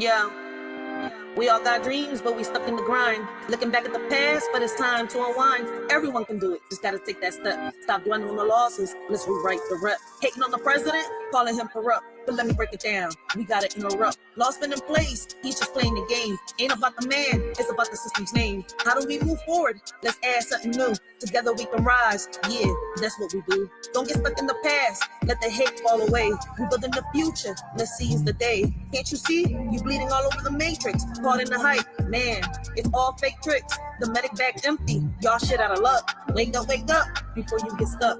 Yeah, we all got dreams, but we stuck in the grind. Looking back at the past, but it's time to unwind. Everyone can do it, just gotta take that step. Stop dwelling on the losses, let's rewrite the rep. Hating on the president, calling him corrupt. But let me break it down, we gotta interrupt. Law's been in place, he's just playing the game. Ain't about the man, it's about the system's name. How do we move forward? Let's add something new. Together we can rise, yeah, that's what we do. Don't get stuck in the past, let the hate fall away. We build in the future, let's seize the day. Can't you see? You bleeding all over the matrix, caught in the hype. Man, it's all fake tricks. The medic bag's empty, y'all shit out of luck. Wake up before you get stuck.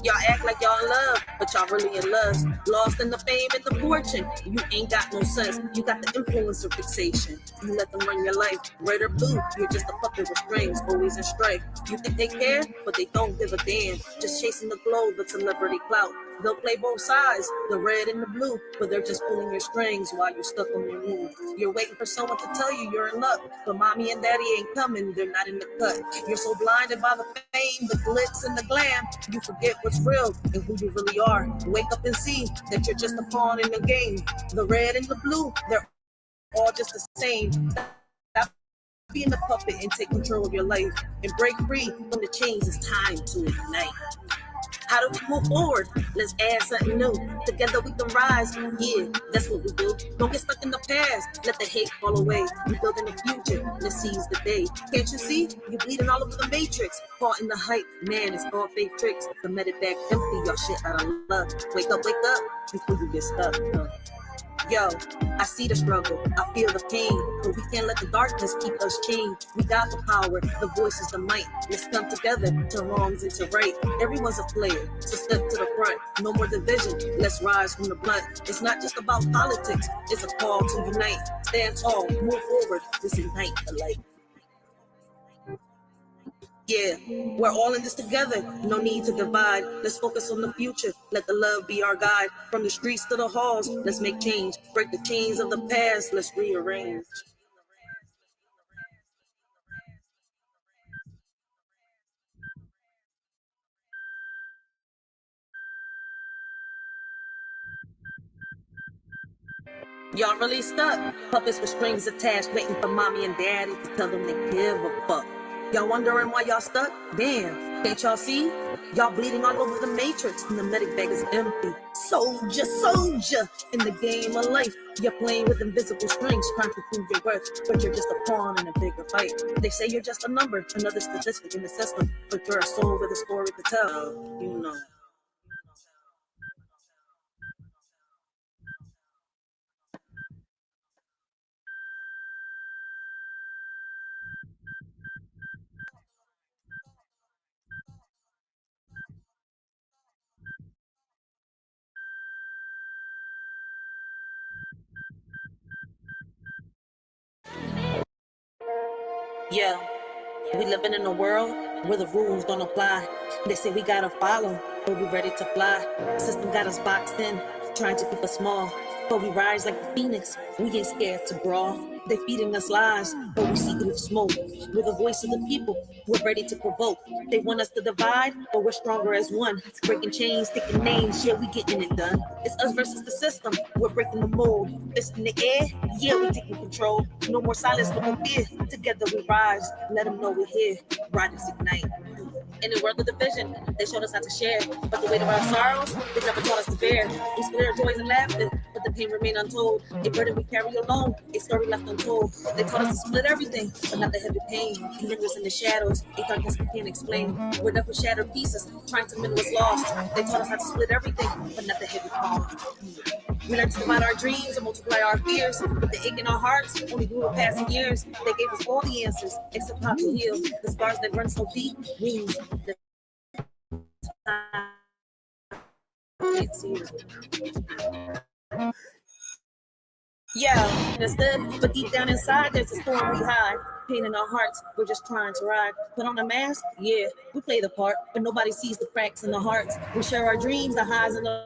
Y'all act like y'all in love, but y'all really in lust. Lost in the fame and the fortune. You ain't got no sense. You got the influencer fixation. You let them run your life. Red or blue, you're just a puppet with strings, always in strife. You think they care, but they don't give a damn. Just chasing the glow, the celebrity clout. They'll play both sides, the red and the blue, but they're just pulling your strings while you're stuck on your move. You're waiting for someone to tell you you're in luck, but mommy and daddy ain't coming, they're not in the cut. You're so blinded by the fame, the glitz and the glam, you forget what's real and who you really are. Wake up and see that you're just a pawn in the game. The red and the blue, they're all just the same. Stop being a puppet and take control of your life and break free from the chains. It's time to ignite. How do we move forward? Let's add something new. Together we can rise. Yeah, that's what we do. Don't get stuck in the past. Let the hate fall away. We build in the future. Let's seize the day. Can't you see? You're bleeding all over the matrix. Caught in the hype. Man, it's all fake tricks. The medic bag empty. Y'all shit out of luck. Wake up before you get stuck. Yo, I see the struggle, I feel the pain, but we can't let the darkness keep us chained. We got the power, the voice is the might. Let's come together, turn wrongs into right. Everyone's a player, so step to the front. No more division, let's rise from the blunt. It's not just about politics, it's a call to unite. Stand tall, move forward, let's ignite the light. Yeah, we're all in this together, no need to divide. Let's focus on the future, let the love be our guide. From the streets to the halls, let's make change. Break the chains of the past, let's rearrange. Y'all really stuck, puppets with strings attached, waiting for mommy and daddy to tell them they give a fuck. Y'all wondering why y'all stuck? Damn, can't y'all see? Y'all bleeding all over the matrix and the medic bag is empty. Soldier, in the game of life. You're playing with invisible strings, trying to prove your worth, but you're just a pawn in a bigger fight. They say you're just a number, another statistic in the system, but you're a soul with a story to tell, you know. Yeah, we living in a world where the rules don't apply. They say we gotta follow, but we ready to fly. System got us boxed in, trying to keep us small. But we rise like the phoenix, we ain't scared to brawl. They feeding us lies, but we see it with smoke. We're the voice of the people, we're ready to provoke. They want us to divide, but we're stronger as one. Breaking chains, taking names, yeah, we getting it done. It's us versus the system, we're breaking the mold. Fist in the air, yeah, we taking control. No more silence, no more fear. Together we rise, let them know we're here. Riders ignite. In the world of division, they showed us how to share. But the weight of our sorrows, they never taught us to bear. We split our joys and laughter, but the pain remained untold. A burden we carry alone, a story left untold. They taught us to split everything, but not the heavy pain. It lingers in the shadows, a darkness we can't explain. We're left with shattered pieces, trying to mend what's lost. They taught us how to split everything, but not the heavy cost. We learned to divide our dreams and multiply our fears, but the ache in our hearts only grew with passing years. They gave us all the answers, except how to heal. The scars that run so deep, wounds that can't see. Yeah, understood, but deep down inside, there's a storm we hide. Pain in our hearts, we're just trying to ride. Put on a mask, yeah, we play the part, but nobody sees the cracks in the hearts. We share our dreams, the highs and the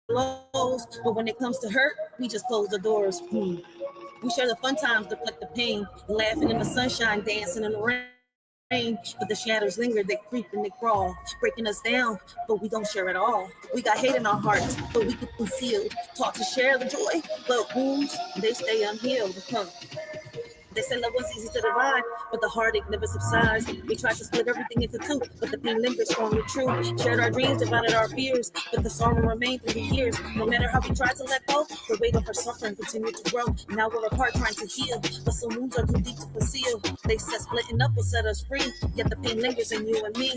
lows, but when it comes to hurt, we just close the doors. We share the fun times, deflect the pain, laughing in the sunshine, dancing in the rain. But the shadows linger, they creep and they crawl, breaking us down, but we don't share it all. We got hate in our hearts, but we keep concealed. Taught to share the joy, but wounds, they stay unhealed. They say love was easy to divide, but the heartache never subsides. We tried to split everything into two, but the pain lingers strong and true. Shared our dreams, divided our fears, but the sorrow remained through the years. No matter how we tried to let go, the weight of our suffering continued to grow. Now we're apart trying to heal, but some wounds are too deep to conceal. They said splitting up will set us free, yet the pain lingers in you and me.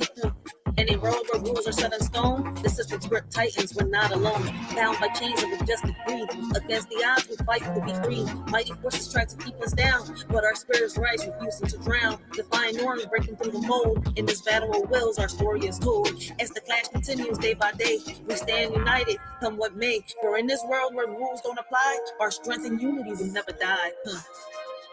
Any road where rules are set in stone, the system's grip tightens, we're not alone. Bound by chains of majestic greed, against the odds we fight to be free. Mighty forces try to keep us down, but our spirits rise, refusing to drown. Defying norms, breaking through the mold. In this battle of wills, our story is told. As the clash continues day by day, we stand united, come what may. For in this world where rules don't apply, our strength and unity will never die.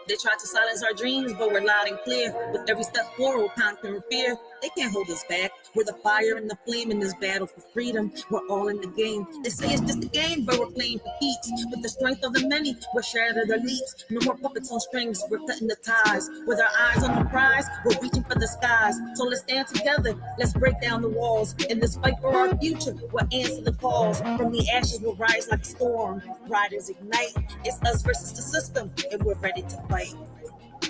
They try to silence our dreams, but we're loud and clear. With every step forward, conquering fear. They can't hold us back. We're the fire and the flame in this battle for freedom. We're all in the game. They say it's just a game, but we're playing for keeps. With the strength of the many, we're shattered elites. No more puppets on strings, we're cutting the ties. With our eyes on the prize, we're reaching for the skies. So let's stand together, let's break down the walls. In this fight for our future, we'll answer the calls. From the ashes, we'll rise like a storm. Riders ignite, it's us versus the system, and we're ready to fight.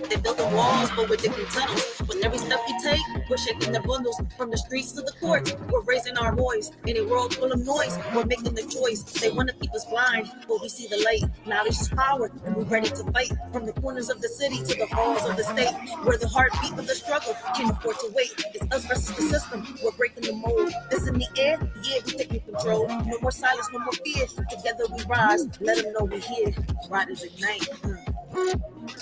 They build the walls, but we're digging tunnels. With every step we take, we're shaking the bundles. From the streets to the courts, we're raising our voice. In a world full of noise, we're making the choice. They want to keep us blind, but we see the light. Knowledge is power, and we're ready to fight. From the corners of the city to the halls of the state, where the heartbeat of the struggle can't afford to wait. It's us versus the system, we're breaking the mold. This in the air, yeah, we're taking control. No more silence, no more fear. Together we rise, let them know we're here. Riders ignite.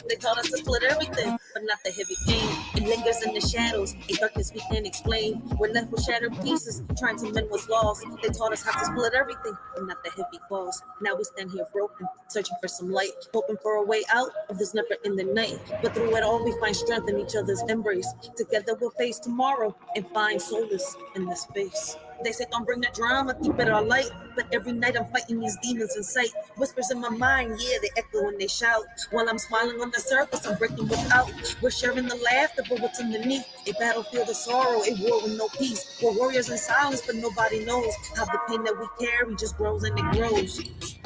They taught us to split everything, but not the heavy pain. It lingers in the shadows, a darkness we can't explain. We're left with shattered pieces, trying to mend what's lost. They taught us how to split everything, but not the heavy falls. Now we stand here broken, searching for some light, hoping for a way out of this never-ending night. But through it all, we find strength in each other's embrace. Together we'll face tomorrow and find solace in this space. They say don't bring the drama, keep it all light. But every night I'm fighting these demons in sight. Whispers in my mind, yeah, they echo when they shout. While I'm smiling on the surface, I'm breaking without. We're sharing the laughter, but what's underneath? A battlefield of sorrow, a war with no peace. We're warriors in silence, but nobody knows how the pain that we carry just grows and it grows.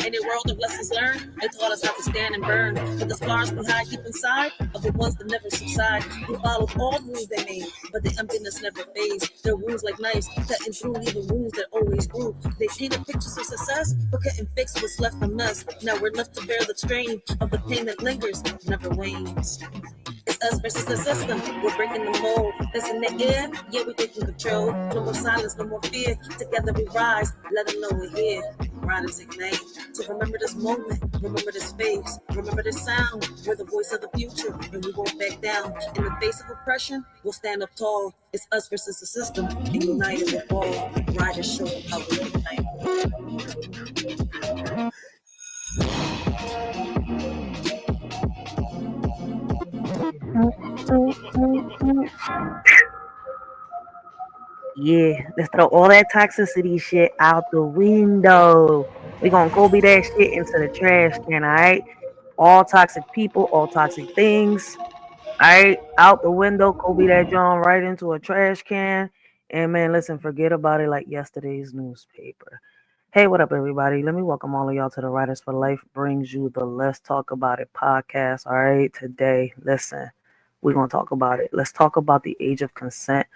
In a world of lessons learned, they taught us how to stand and burn. But the scars we hide deep inside are the ones that never subside. We followed all the rules they made, but the emptiness never fades. Their wounds like knives, cutting through even wounds that always grew. They painted pictures of success, but couldn't fix what's left from us. Now we're left to bear the strain of the pain that lingers, never wanes. It's us versus the system, we're breaking the mold. That's in the air, yeah, we're taking control. No more silence, no more fear. Together we rise, let them know we're here. Riders ignite. So remember this moment, remember this face, remember this sound. We're the voice of the future, and we won't back down. In the face of oppression, we'll stand up tall. It's us versus the system, and united we'll fall. Riders show how we ignite. Yeah, let's throw all that toxicity shit out the window. We gonna Kobe that shit into the trash can, all right? All toxic people, all toxic things, all right? Out the window, Kobe that John right into a trash can. And man, listen, forget about it like yesterday's newspaper. Hey, what up, everybody? Let me welcome all of y'all to the Writers for Life brings you the Let's Talk About It podcast. All right, today, listen, we're gonna talk about it. Let's talk about the age of consent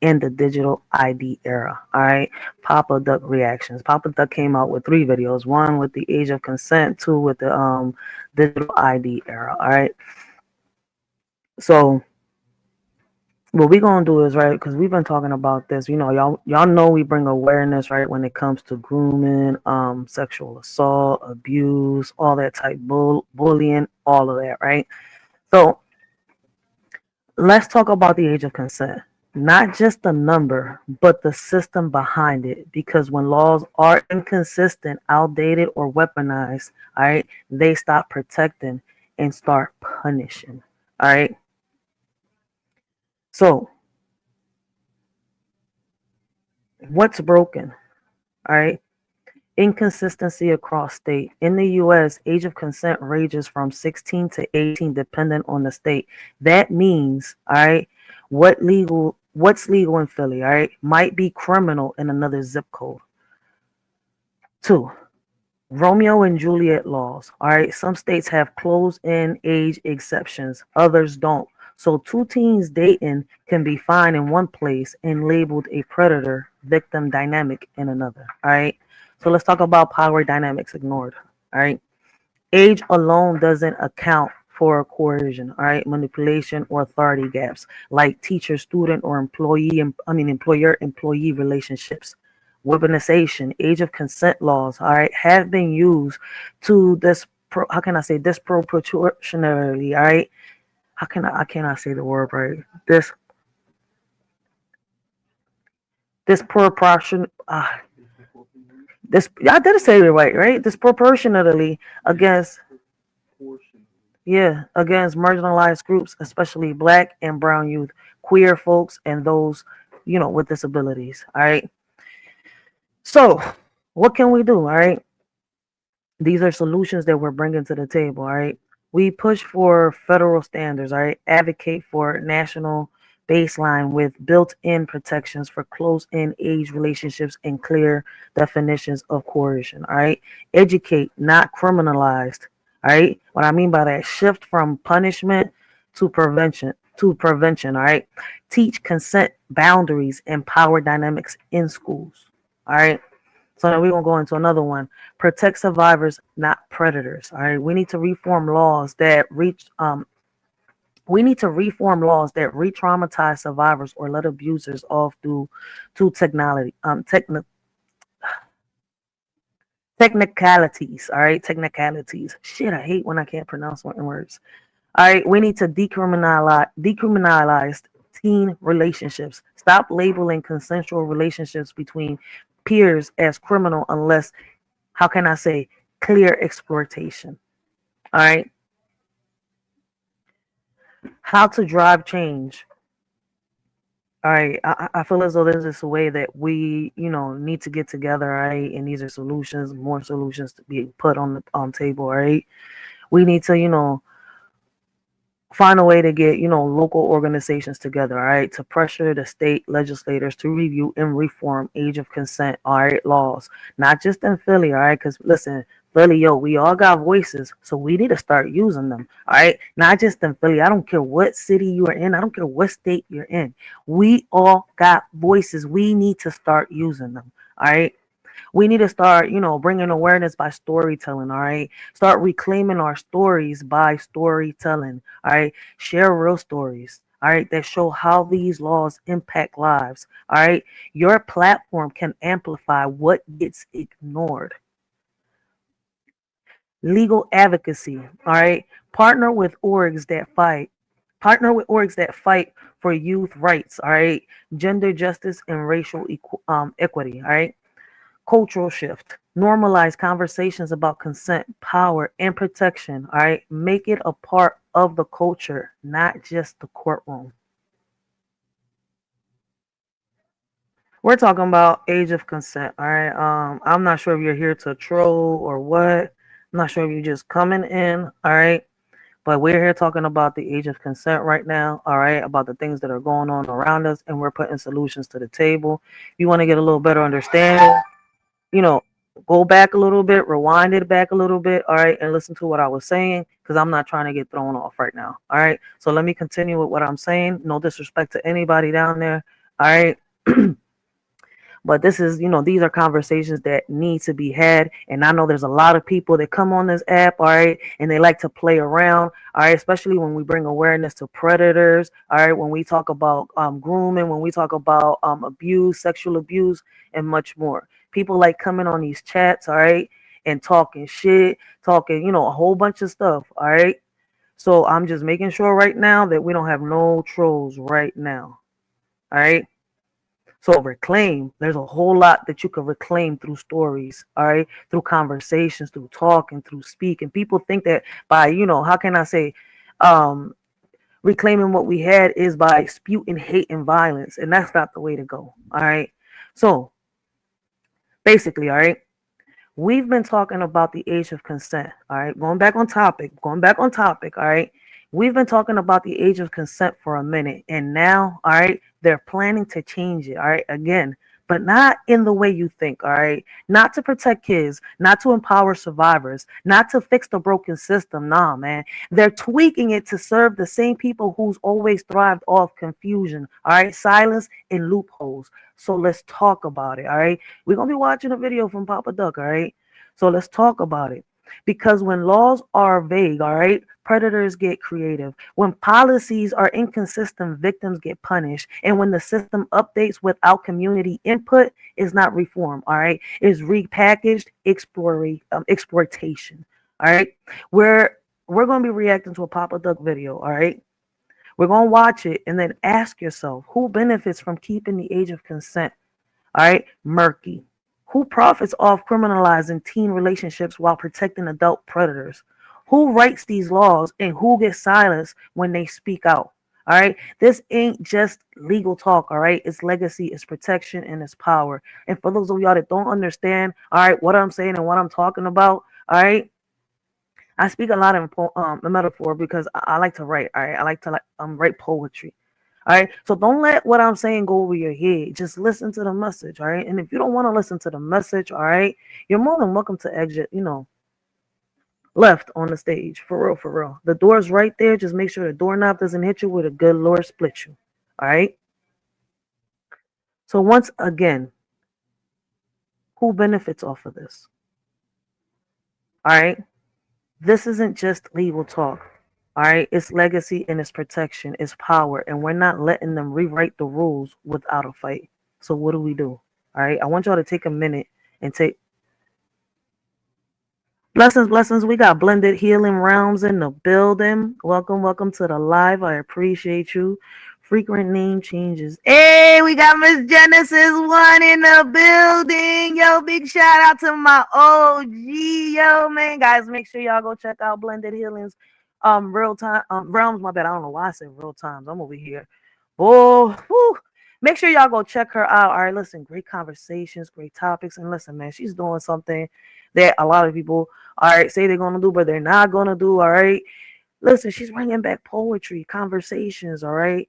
in the digital ID era. All right. Papa Duck reactions. Papa Duck came out with 3 videos. One with the age of consent, 2 with the digital ID era. All right. So what we're gonna do is, right, because we've been talking about this, you know, y'all know we bring awareness, right, when it comes to grooming, sexual assault, abuse, all that type bullying, all of that, right? So let's talk about the age of consent. Not just the number, but the system behind it. Because when laws are inconsistent, outdated, or weaponized, all right, they stop protecting and start punishing. All right. So, what's broken? All right. Inconsistency across state. In the U.S., age of consent ranges from 16 to 18, dependent on the state. That means, all right, what's legal in Philly, all right, might be criminal in another zip code. 2. Romeo and Juliet laws. All right, some states have closed-in age exceptions, others don't. So two teens dating can be fined in one place and labeled a predator victim dynamic in another. All right. So let's talk about power dynamics ignored. All right. Age alone doesn't account for coercion, all right, manipulation or authority gaps like teacher student or employer employee relationships. Weaponization, age of consent laws, all right, have been used to how can I say disproportionately, all right? I cannot say the word right. Disproportion this I did say it right? Disproportionately against against marginalized groups, especially black and brown youth, queer folks, and those, with disabilities. All right. So, what can we do? All right. These are solutions that we're bringing to the table. All right. We push for federal standards. All right. Advocate for national baseline with built-in protections for close-in age relationships and clear definitions of coercion. All right. Educate, not criminalized. All right. What I mean by that, shift from punishment to prevention. All right. Teach consent boundaries and power dynamics in schools. All right. So now we're gonna go into another one. Protect survivors, not predators. All right. We need to reform laws that re-traumatize survivors or let abusers off due to technicalities. All right. Technicalities. Shit, I hate when I can't pronounce certain words. All right, we need to decriminalize teen relationships. Stop labeling consensual relationships between peers as criminal unless, how can I say, clear exploitation. All right. How to drive change. All right, I feel as though there's this way that we, need to get together, all right, and these are solutions, more solutions to be put on the table, all right. We need to, find a way to get, local organizations together, all right, to pressure the state legislators to review and reform age of consent, all right, laws, not just in Philly, all right, because listen, Philly, we all got voices, so we need to start using them, all right, not just in Philly. I don't care what city you are in. I don't care what state you're in. We all got voices. We need to start using them, all right. We need to start, bringing awareness by storytelling, all right? Start reclaiming our stories by storytelling, all right? Share real stories, all right, that show how these laws impact lives, all right? Your platform can amplify what gets ignored. Legal advocacy, all right? Partner with orgs that fight for youth rights, all right? Gender justice and racial equity, all right? Cultural shift. Normalize conversations about consent, power, and protection. All right. Make it a part of the culture, not just the courtroom. We're talking about age of consent. All right. I'm not sure if you're here to troll or what. I'm not sure if you're just coming in. All right. But we're here talking about the age of consent right now, all right, about the things that are going on around us, and we're putting solutions to the table. If you want to get a little better understanding, go back a little bit, rewind it back a little bit, all right, and listen to what I was saying, because I'm not trying to get thrown off right now, all right? So let me continue with what I'm saying. No disrespect to anybody down there, all right? But this is, these are conversations that need to be had. And I know there's a lot of people that come on this app, all right, and they like to play around, all right, especially when we bring awareness to predators, all right, when we talk about grooming, when we talk about abuse, sexual abuse, and much more. People like coming on these chats, all right, and talking shit, talking, a whole bunch of stuff, all right. So I'm just making sure right now that we don't have no trolls right now, all right. So reclaim, there's a whole lot that you can reclaim through stories, all right, through conversations, through talking, through speaking. People think that by, how can I say, reclaiming what we had is by spewing hate and violence, and that's not the way to go, all right. So basically, all right, We've been talking about the age of consent. All right. Going back on topic. All right. We've been talking about the age of consent for a minute. And now, all right, they're planning to change it. All right. Again, but not in the way you think. All right. Not to protect kids, not to empower survivors, not to fix the broken system. Nah, man. They're tweaking it to serve the same people who's always thrived off confusion. All right. Silence and loopholes. So let's talk about it. All right. We're going to be watching a video from Papa Duck, all right? So let's talk about it. Because when laws are vague, all right, predators get creative. When policies are inconsistent, victims get punished. And when the system updates without community input, it's not reform, all right? It's repackaged exploitation, all right? We're going to be reacting to a Papa Duck video, all right? We're going to watch it and then ask yourself, who benefits from keeping the age of consent? All right, murky. Who profits off criminalizing teen relationships while protecting adult predators? Who writes these laws and who gets silenced when they speak out? All right, this ain't just legal talk. All right, it's legacy, it's protection, and it's power. And for those of y'all that don't understand, all right, what I'm saying and what I'm talking about, all right, I speak a lot in metaphor because I like to write. All right, I like to write poetry. All right. So don't let what I'm saying go over your head. Just listen to the message. All right. And if you don't want to listen to the message, all right, you're more than welcome to exit, left on the stage. For real, for real. The door's right there. Just make sure the doorknob doesn't hit you with a good Lord split you. All right. So once again, who benefits off of this? All right. This isn't just legal talk. All right, it's legacy and it's protection, it's power, and we're not letting them rewrite the rules without a fight. So what do we do? All right, I want y'all to take a minute and take blessings. We got blended healing realms in the building. Welcome to the live. I appreciate you. Frequent name changes. Hey, we got Miss Genesis 1 in the building. Yo, big shout out to my OG. Yo, man, guys, make sure y'all go check out Blended Healings. Real time realms. My bad. I don't know why I said real times. I'm over here. Oh, whew. Make sure y'all go check her out. All right, listen, great conversations, great topics, and listen, man, she's doing something that a lot of people, all right, say they're gonna do, but they're not gonna do. All right, listen, she's bringing back poetry, conversations. All right.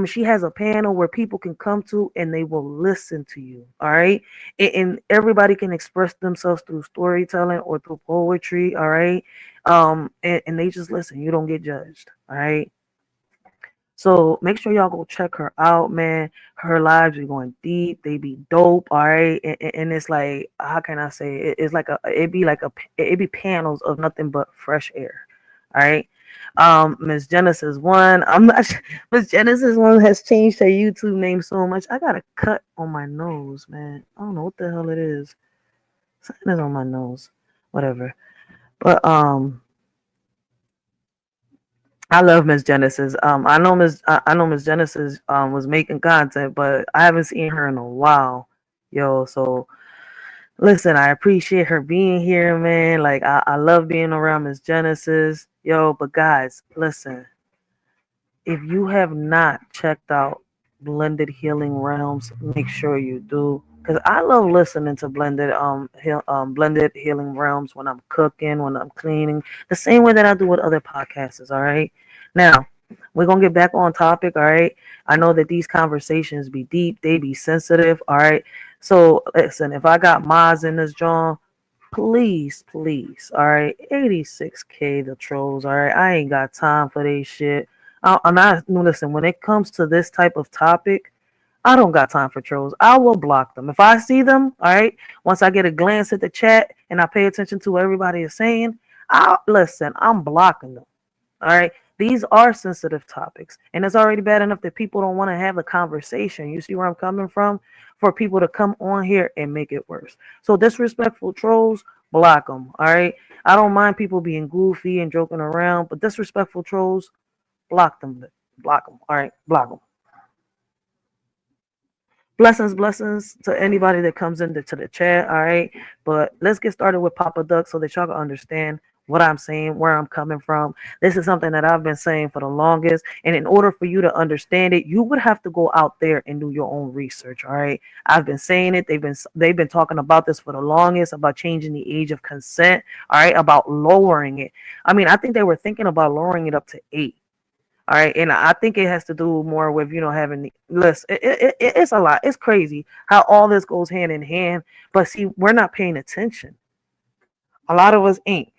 She has a panel where people can come to and they will listen to you. All right. And everybody can express themselves through storytelling or through poetry. All right. And they just listen. You don't get judged. All right. So make sure y'all go check her out, man. Her lives are going deep. They be dope. All right. And it's like, how can I say it? It's like it'd be panels of nothing but fresh air. All right. Miss Genesis 1. I'm not Miss Genesis 1 has changed her YouTube name so much. I got a cut on my nose, man. I don't know what the hell it is. Something is on my nose. Whatever. But I love Miss Genesis. I know Miss Genesis was making content, but I haven't seen her in a while. Yo, so listen, I appreciate her being here, man. Like I love being around Miss Genesis. Yo, but guys, listen. If you have not checked out Blended Healing Realms, make sure you do. Cause I love listening to blended healing realms when I'm cooking, when I'm cleaning, the same way that I do with other podcasts. All right. Now we're gonna get back on topic. All right. I know that these conversations be deep, they be sensitive. All right. So listen, if I got Maz in this John, please, all right, 86K the trolls. All right. I ain't got time for this shit. I'm not listen, when it comes to this type of topic, I don't got time for trolls. I will block them. If I see them, all right, once I get a glance at the chat and I pay attention to what everybody is saying, I'm blocking them. All right. These are sensitive topics. And it's already bad enough that people don't want to have a conversation. You see where I'm coming from? For people to come on here and make it worse. So disrespectful trolls, block them. All right. I don't mind people being goofy and joking around, but disrespectful trolls, block them. Block them. All right. Block them. Blessings to anybody that comes into the chat. All right. But let's get started with Papa Duck so that y'all can understand what I'm saying, where I'm coming from. This is something that I've been saying for the longest. And in order for you to understand it, you would have to go out there and do your own research. All right. I've been saying it. They've been talking about this for the longest, about changing the age of consent. All right. About lowering it. I mean, I think they were thinking about lowering it up to 8. All right, and I think it has to do more with having the list. It's a lot. It's crazy how all this goes hand in hand. But see, we're not paying attention. A lot of us ain't.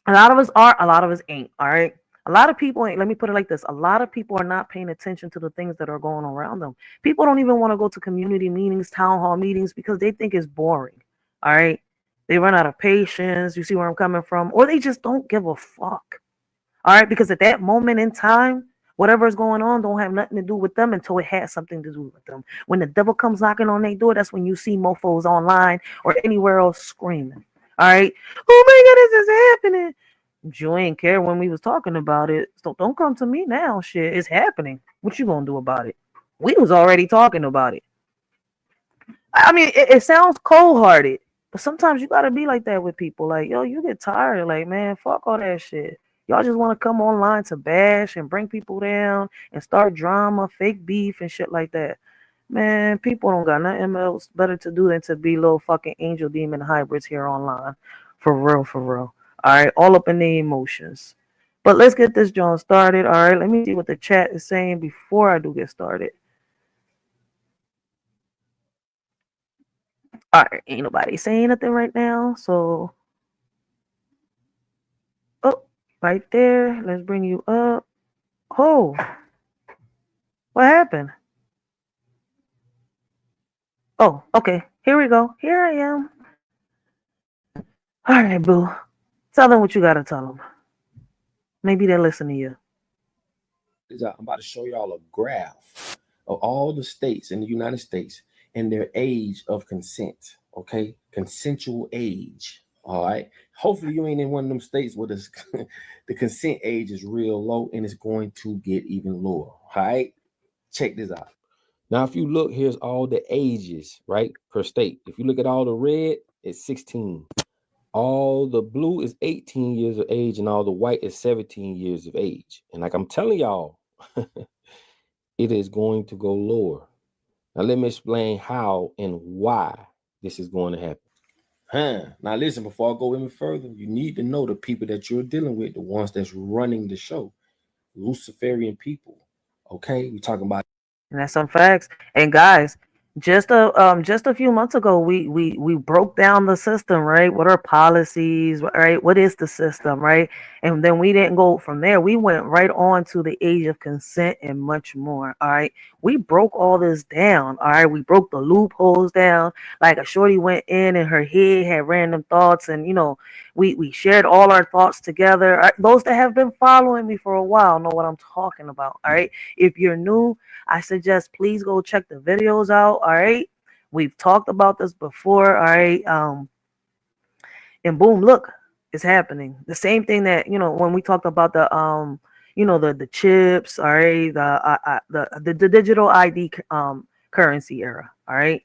A lot of us are. A lot of us ain't. All right. A lot of people ain't. Let me put it like this: a lot of people are not paying attention to the things that are going on around them. People don't even want to go to community meetings, town hall meetings, because they think it's boring. All right. They run out of patience. You see where I'm coming from, or they just don't give a fuck. All right, because at that moment in time, whatever is going on don't have nothing to do with them until it has something to do with them. When the devil comes knocking on their door, that's when you see mofos online or anywhere else screaming. All right, oh my God, this is happening. You ain't care when we was talking about it, so don't come to me now. Shit, it's happening. What you gonna do about it? We was already talking about it. I mean, it sounds cold-hearted, but sometimes you gotta be like that with people. Like, yo, you get tired. Like, man, fuck all that shit. Y'all just want to come online to bash and bring people down and start drama, fake beef, and shit like that. Man, people don't got nothing else better to do than to be little fucking angel demon hybrids here online. For real, for real. All right, all up in the emotions. But let's get this John started. All right, let me see what the chat is saying before I do get started. All right, ain't nobody saying nothing right now. So, oh, right there. Let's bring you up. Oh, what happened? Oh, okay. Here we go. Here I am. All right, boo. Tell them what you gotta tell them. Maybe they'll listen to you. I'm about to show y'all a graph of all the states in the United States and their age of consent. Okay, consensual age. All right. Hopefully you ain't in one of them states where the consent age is real low and it's going to get even lower. All right. Check this out. Now, if you look, here's all the ages, right, per state. If you look at all the red, it's 16. All the blue is 18 years of age, and all the white is 17 years of age. And like I'm telling y'all, it is going to go lower. Now, let me explain how and why this is going to happen. Now, listen, before I go any further, you need to know the people that you're dealing with, the ones that's running the show, Luciferian people. Okay, we're talking about. And that's some facts. And guys, just a few months ago, we broke down the system, right? What are policies, right? What is the system, right? And then we didn't go from there. We went right on to the age of consent and much more. All right. We broke all this down. All right. We broke the loopholes down. Like a shorty went in and her head had random thoughts, and we shared all our thoughts together. All right? Those that have been following me for a while know what I'm talking about. All right. If you're new, I suggest please go check the videos out. All right. We've talked about this before. All right. And boom, look, it's happening. The same thing that, when we talked about the chips, all right, the digital ID currency era. All right.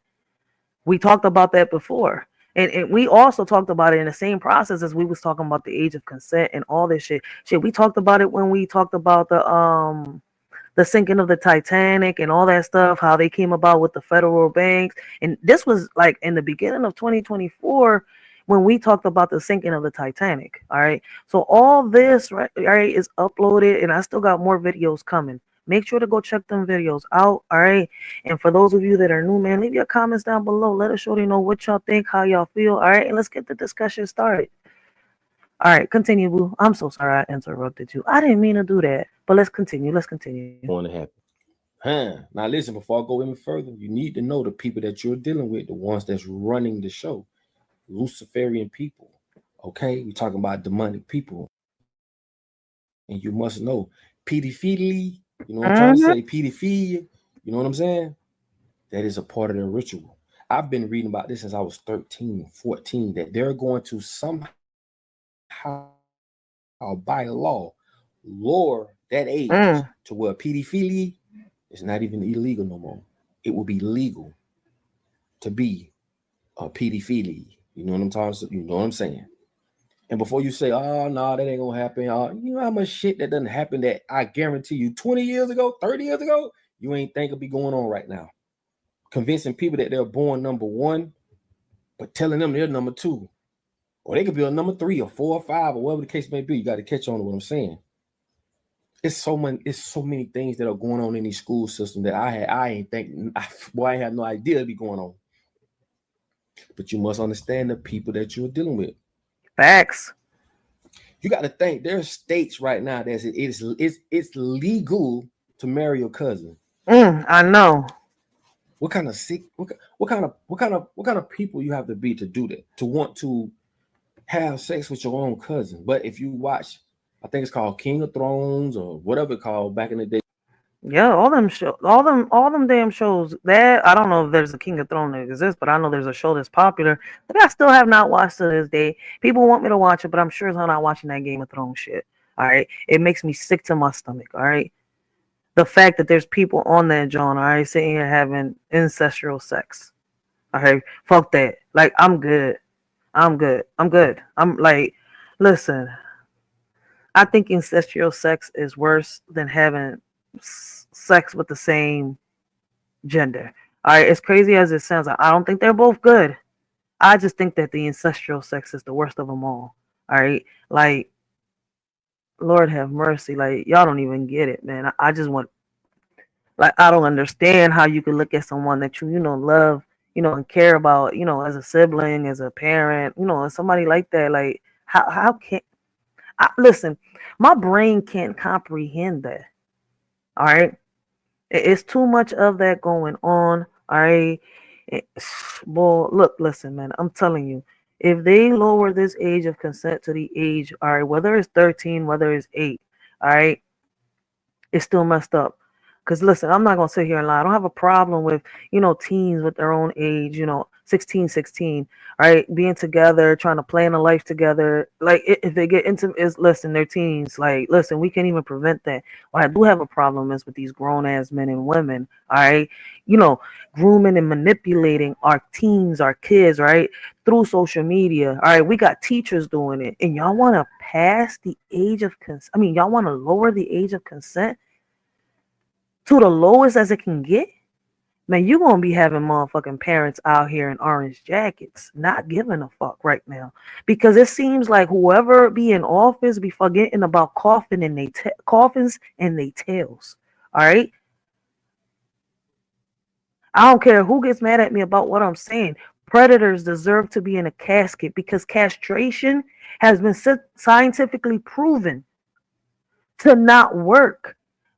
We talked about that before. And we also talked about it in the same process as we was talking about the age of consent and all this shit. We talked about it when we talked about the sinking of the Titanic and all that stuff, how they came about with the federal banks. And this was like in the beginning of 2024 when we talked about the sinking of the Titanic. All right. So all this right is uploaded, and I still got more videos coming. Make sure to go check them videos out. All right. And for those of you that are new, man, leave your comments down below. Let us shorty know what y'all think, how y'all feel. All right. And let's get the discussion started. All right, continue, boo. I'm so sorry I interrupted you. I didn't mean to do that, but let's continue. Let's continue. Going to happen. Now, listen, before I go any further, you need to know the people that you're dealing with, the ones that's running the show, Luciferian people. Okay, we're talking about demonic people, and you must know pedophilia. You know what I'm trying to say? Pedophilia. You know what I'm saying? That is a part of their ritual. I've been reading about this since I was 13, 14, that they're going to somehow by law lower that age to where pedophilia is not even illegal no more. It will be legal to be a pedophilia. You know what I'm talking about? You know what I'm saying? And before you say, oh, no, that ain't gonna happen, you know how much shit that doesn't happen that I guarantee you 20 years ago, 30 years ago, you ain't think it'll be going on right now. Convincing people that they're born number one, but telling them they're number two. Or they could be a number 3 or 4 or 5 or whatever the case may be. You got to catch on to what I'm saying. It's so many things that are going on in these school systems that I ain't have no idea it'd be going on. But you must understand the people that you're dealing with. Facts. You got to think there's states right now that it's legal to marry your cousin. I know. What kind of people you have to be to do that, to want to have sex with your own cousin? But if you watch, I think it's called King of Thrones or whatever it's called back in the day. Yeah, all them damn shows. That I don't know if there's a King of Thrones that exists, but I know there's a show that's popular that I still have not watched to this day. People want me to watch it, but I'm sure as hell not watching that Game of Thrones shit. All right, it makes me sick to my stomach. All right, the fact that there's people on that John, all right, sitting here having ancestral sex. All right, fuck that. Like I'm good. I'm like, listen. I think ancestral sex is worse than having sex with the same gender. All right, as crazy as it sounds, I don't think they're both good. I just think that the ancestral sex is the worst of them all. All right, like, Lord have mercy, like y'all don't even get it, man. I just want, like, I don't understand how you could look at someone that you love, and care about, as a sibling, as a parent, as somebody like that. Like, how can listen? My brain can't comprehend that. All right. It's too much of that going on. All right. Well, look, listen, man. I'm telling you, if they lower this age of consent to the age, all right, whether it's 13, whether it's 8, all right, it's still messed up. Because listen, I'm not going to sit here and lie. I don't have a problem with, teens with their own age, 16, right? Being together, trying to plan a life together. Like, if they get into listen, they're teens. Like, listen, we can't even prevent that. What I do have a problem is with these grown-ass men and women, all right? Grooming and manipulating our teens, our kids, right? Through social media. All right, we got teachers doing it. And y'all want to pass the age of consent. I mean, y'all want to lower the age of consent to the lowest as it can get? Man, you're going to be having motherfucking parents out here in orange jackets not giving a fuck right now. Because it seems like whoever be in office be forgetting about coffins and they tails. All right? I don't care who gets mad at me about what I'm saying. Predators deserve to be in a casket because castration has been scientifically proven to not work.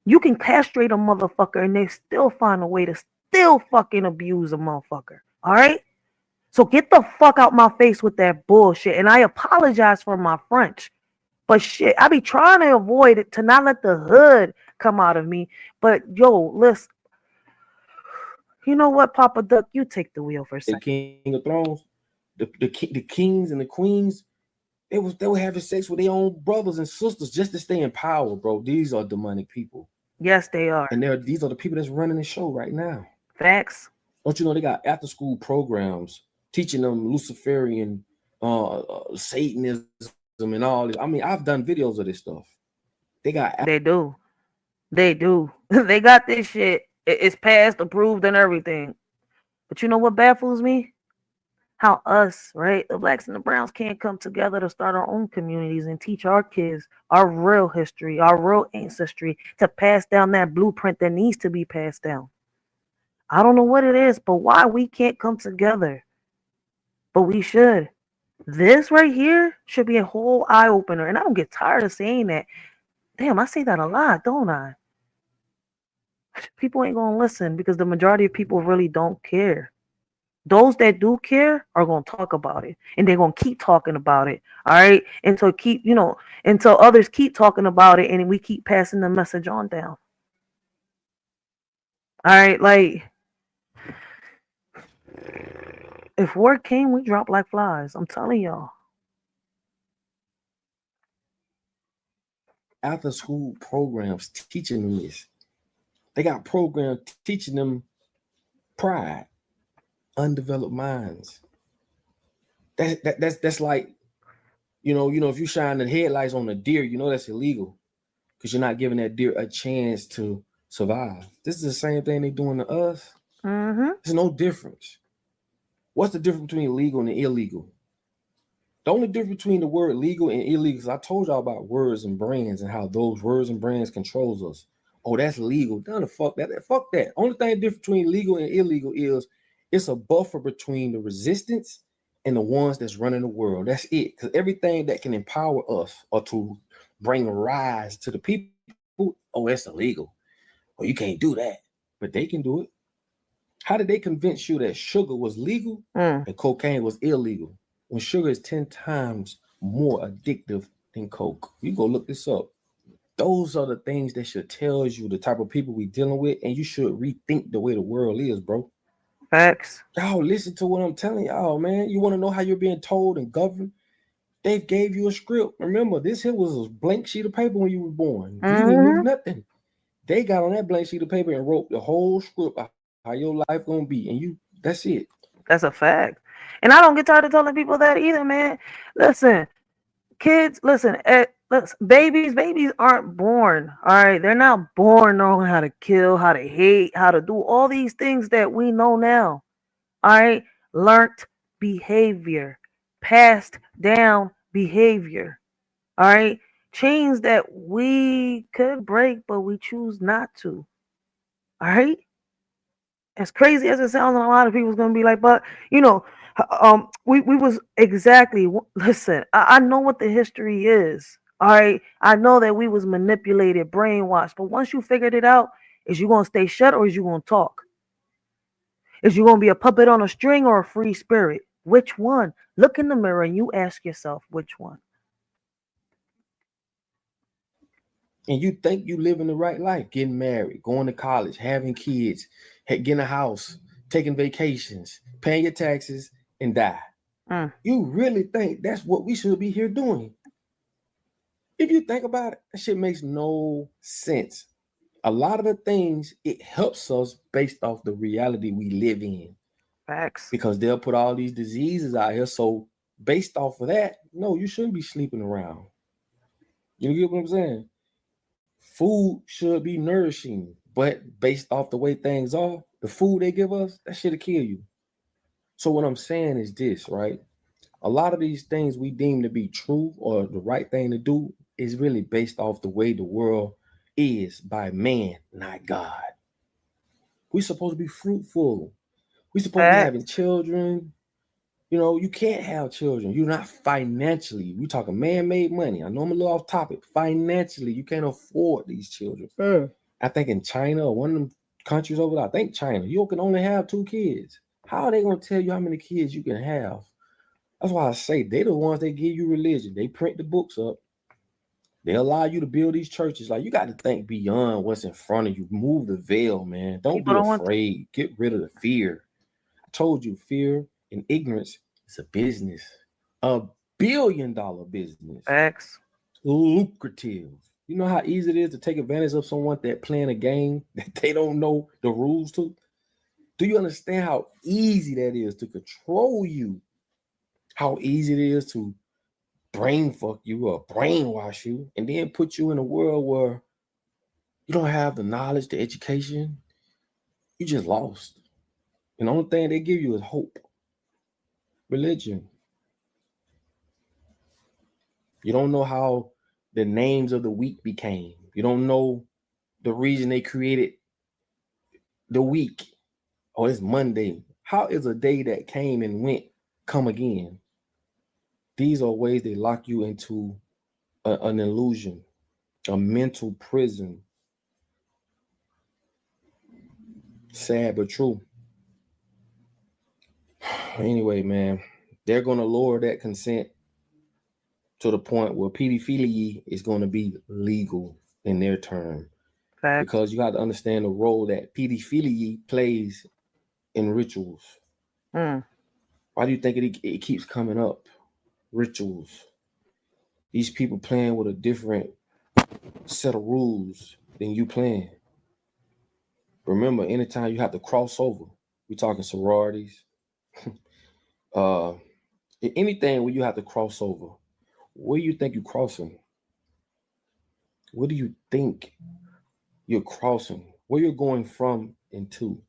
You can castrate a motherfucker and they still find a way to still fucking abuse a motherfucker. All right? So get the fuck out my face with that bullshit. And I apologize for my French. But shit, I be trying to avoid it to not let the hood come out of me. But yo, listen. You know what, Papa Duck? You take the wheel for a second. The King of Thrones, the kings and the queens, they were having sex with their own brothers and sisters just to stay in power, bro. These are demonic people. Yes, they are. And these are the people that's running the show right now. Facts. Don't you know they got after school programs teaching them Luciferian Satanism and all this? I mean, I've done videos of this stuff. They do. They got this shit. It's passed, approved, and everything. But you know what baffles me? How us, right, the blacks and the browns can't come together to start our own communities and teach our kids our real history, our real ancestry, to pass down that blueprint that needs to be passed down. I don't know what it is, but why we can't come together. But we should. This right here should be a whole eye opener. And I don't get tired of saying that. Damn, I say that a lot, don't I? People ain't going to listen because the majority of people really don't care. Those that do care are going to talk about it, and they're going to keep talking about it. All right. Until others keep talking about it and we keep passing the message on down. All right. Like, if word came, we drop like flies. I'm telling y'all. After school programs teaching them this. They got programs teaching them pride, undeveloped minds. That's like If you shine the headlights on a deer, that's illegal because you're not giving that deer a chance to survive. This is the same thing they're doing to us. Mm-hmm. There's no difference. What's the difference between legal and illegal? The only difference between the word legal and illegal is I told y'all about words and brands and how those words and brands controls us. Oh, that's legal. No, the fuck that. Fuck that. Only thing different between legal and illegal is it's a buffer between the resistance and the ones that's running the world. That's it. Because everything that can empower us or to bring a rise to the people, oh, that's illegal. Well, you can't do that. But they can do it. How did they convince you that sugar was legal and cocaine was illegal when sugar is 10 times more addictive than coke? You go look this up. Those are the things that should tell you the type of people we dealing with, and you should rethink the way the world is, bro. Facts. Y'all listen to what I'm telling y'all, man. You want to know how you're being told and governed? They gave you a script. Remember, this here was a blank sheet of paper when you were born. You didn't knew nothing. They got on that blank sheet of paper and wrote the whole script of how your life gonna be, and that's it. That's a fact. And I don't get tired of telling people that either, man. Listen, kids, listen, babies aren't born. All right. They're not born knowing how to kill, how to hate, how to do all these things that we know now. All right. Learned behavior, passed down behavior. All right. Chains that we could break, but we choose not to. All right. As crazy as it sounds, and a lot of people's gonna be like, but we was exactly. Listen, I know what the history is. All right, I know that we was manipulated, brainwashed. But once you figured it out, is you gonna stay shut or is you gonna talk? Is you gonna be a puppet on a string or a free spirit? Which one? Look in the mirror and you ask yourself which one. And you think you living the right life, getting married, going to college, having kids, getting a house, taking vacations, paying your taxes, and die. You really think that's what we should be here doing? If you think about it, that shit makes no sense. A lot of the things, it helps us based off the reality we live in. Facts. Because they'll put all these diseases out here. So based off of that, no, you shouldn't be sleeping around. You get what I'm saying? Food should be nourishing, but based off the way things are, the food they give us, that shit'll kill you. So what I'm saying is this, right? A lot of these things we deem to be true or the right thing to do is really based off the way the world is by man, not God. We're supposed to be fruitful. We're supposed to be having children. You can't have children. You're not financially. We're talking man-made money. I know I'm a little off topic. Financially, you can't afford these children. I think in China or one of them countries over there, I think China, you can only have 2 kids. How are they going to tell you how many kids you can have? That's why I say they're the ones that give you religion. They print the books up. They allow you to build these churches. Like, you got to think beyond what's in front of you. Move the veil, man. Don't be afraid. Get rid of the fear. I told you, fear and ignorance is a business. $1 billion business. X. Lucrative. You know how easy it is to take advantage of someone that playing a game that they don't know the rules to? Do you understand how easy that is to control you? How easy it is to brain fuck you or brainwash you and then put you in a world where you don't have the knowledge, the education. You just lost. And the only thing they give you is hope. Religion. You don't know how the names of the week became. You don't know the reason they created the week. Oh, it's Monday. How is a day that came and went come again? These are ways they lock you into an illusion, a mental prison. Sad but true. Anyway, man, they're going to lower that consent to the point where pedophilia is going to be legal in their term. Fact. Because you got to understand the role that pedophilia plays in rituals. Why do you think it keeps coming up? Rituals. These people playing with a different set of rules than you playing. Remember, anytime you have to cross over, we're talking sororities, anything where you have to cross over, where you think you're crossing? What do you think you're crossing? Where you're going from and to?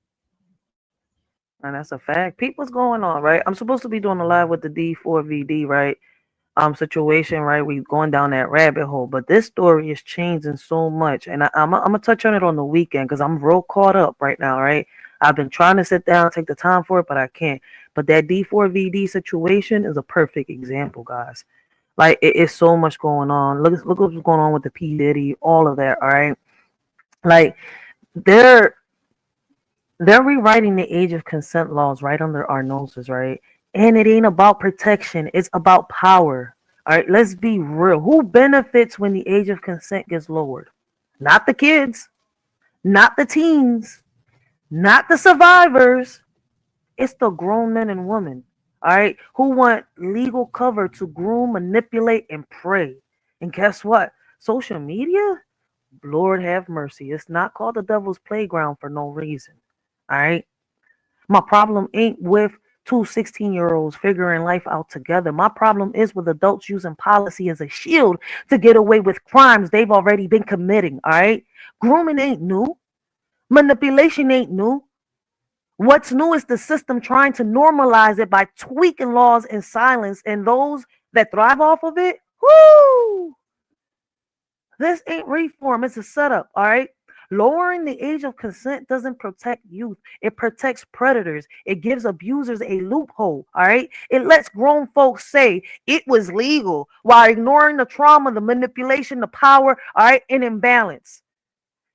And that's a fact. Peep, what's going on, right? I'm supposed to be doing a live with the D4VD, right? Situation, right? We going down that rabbit hole, but this story is changing so much, and I'm gonna touch on it on the weekend because I'm real caught up right now, right? I've been trying to sit down, take the time for it, but I can't. But that D4VD situation is a perfect example, guys. Like it is so much going on. Look what's going on with the P Diddy, all of that. All right, like they're they're rewriting the age of consent laws right under our noses, right? And it ain't about protection, it's about power. All right, let's be real. Who benefits when the age of consent gets lowered? Not the kids, not the teens, not the survivors. It's the grown men and women, all right, who want legal cover to groom, manipulate, and prey. And guess what? Social media, Lord have mercy. It's not called the devil's playground for no reason. All right. My problem ain't with two 16-year-olds figuring life out together. My problem is with adults using policy as a shield to get away with crimes they've already been committing. All right. Grooming ain't new. Manipulation ain't new. What's new is the system trying to normalize it by tweaking laws in silence, and those that thrive off of it, whoo! This ain't reform, it's a setup, all right? Lowering the age of consent doesn't protect youth. It protects predators. It gives abusers a loophole, all right? It lets grown folks say it was legal while ignoring the trauma, the manipulation, the power, all right, and imbalance.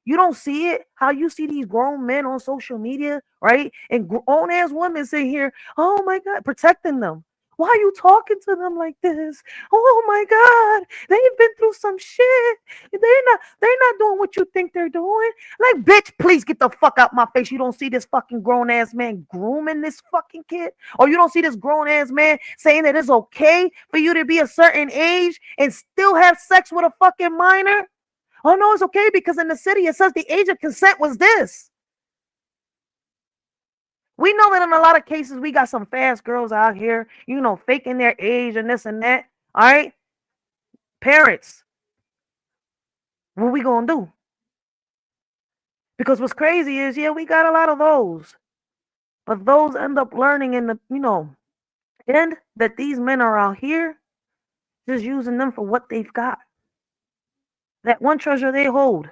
You don't see it, how you see these grown men on social media, right? And grown ass women sitting here, oh my God, protecting them. Why are you talking to them like this? Oh my God, they've been through some shit. They're not doing what you think they're doing. Like, bitch, please get the fuck out my face. You don't see this fucking grown ass man grooming this fucking kid? Or you don't see this grown ass man saying that it's okay for you to be a certain age and still have sex with a fucking minor? Oh no, it's okay because in the city it says the age of consent was this. We know that in a lot of cases we got some fast girls out here, faking their age and this and that. All right, parents, what we gonna do? Because what's crazy is, yeah, we got a lot of those, but those end up learning in the end that these men are out here just using them for what they've got. That one treasure they hold.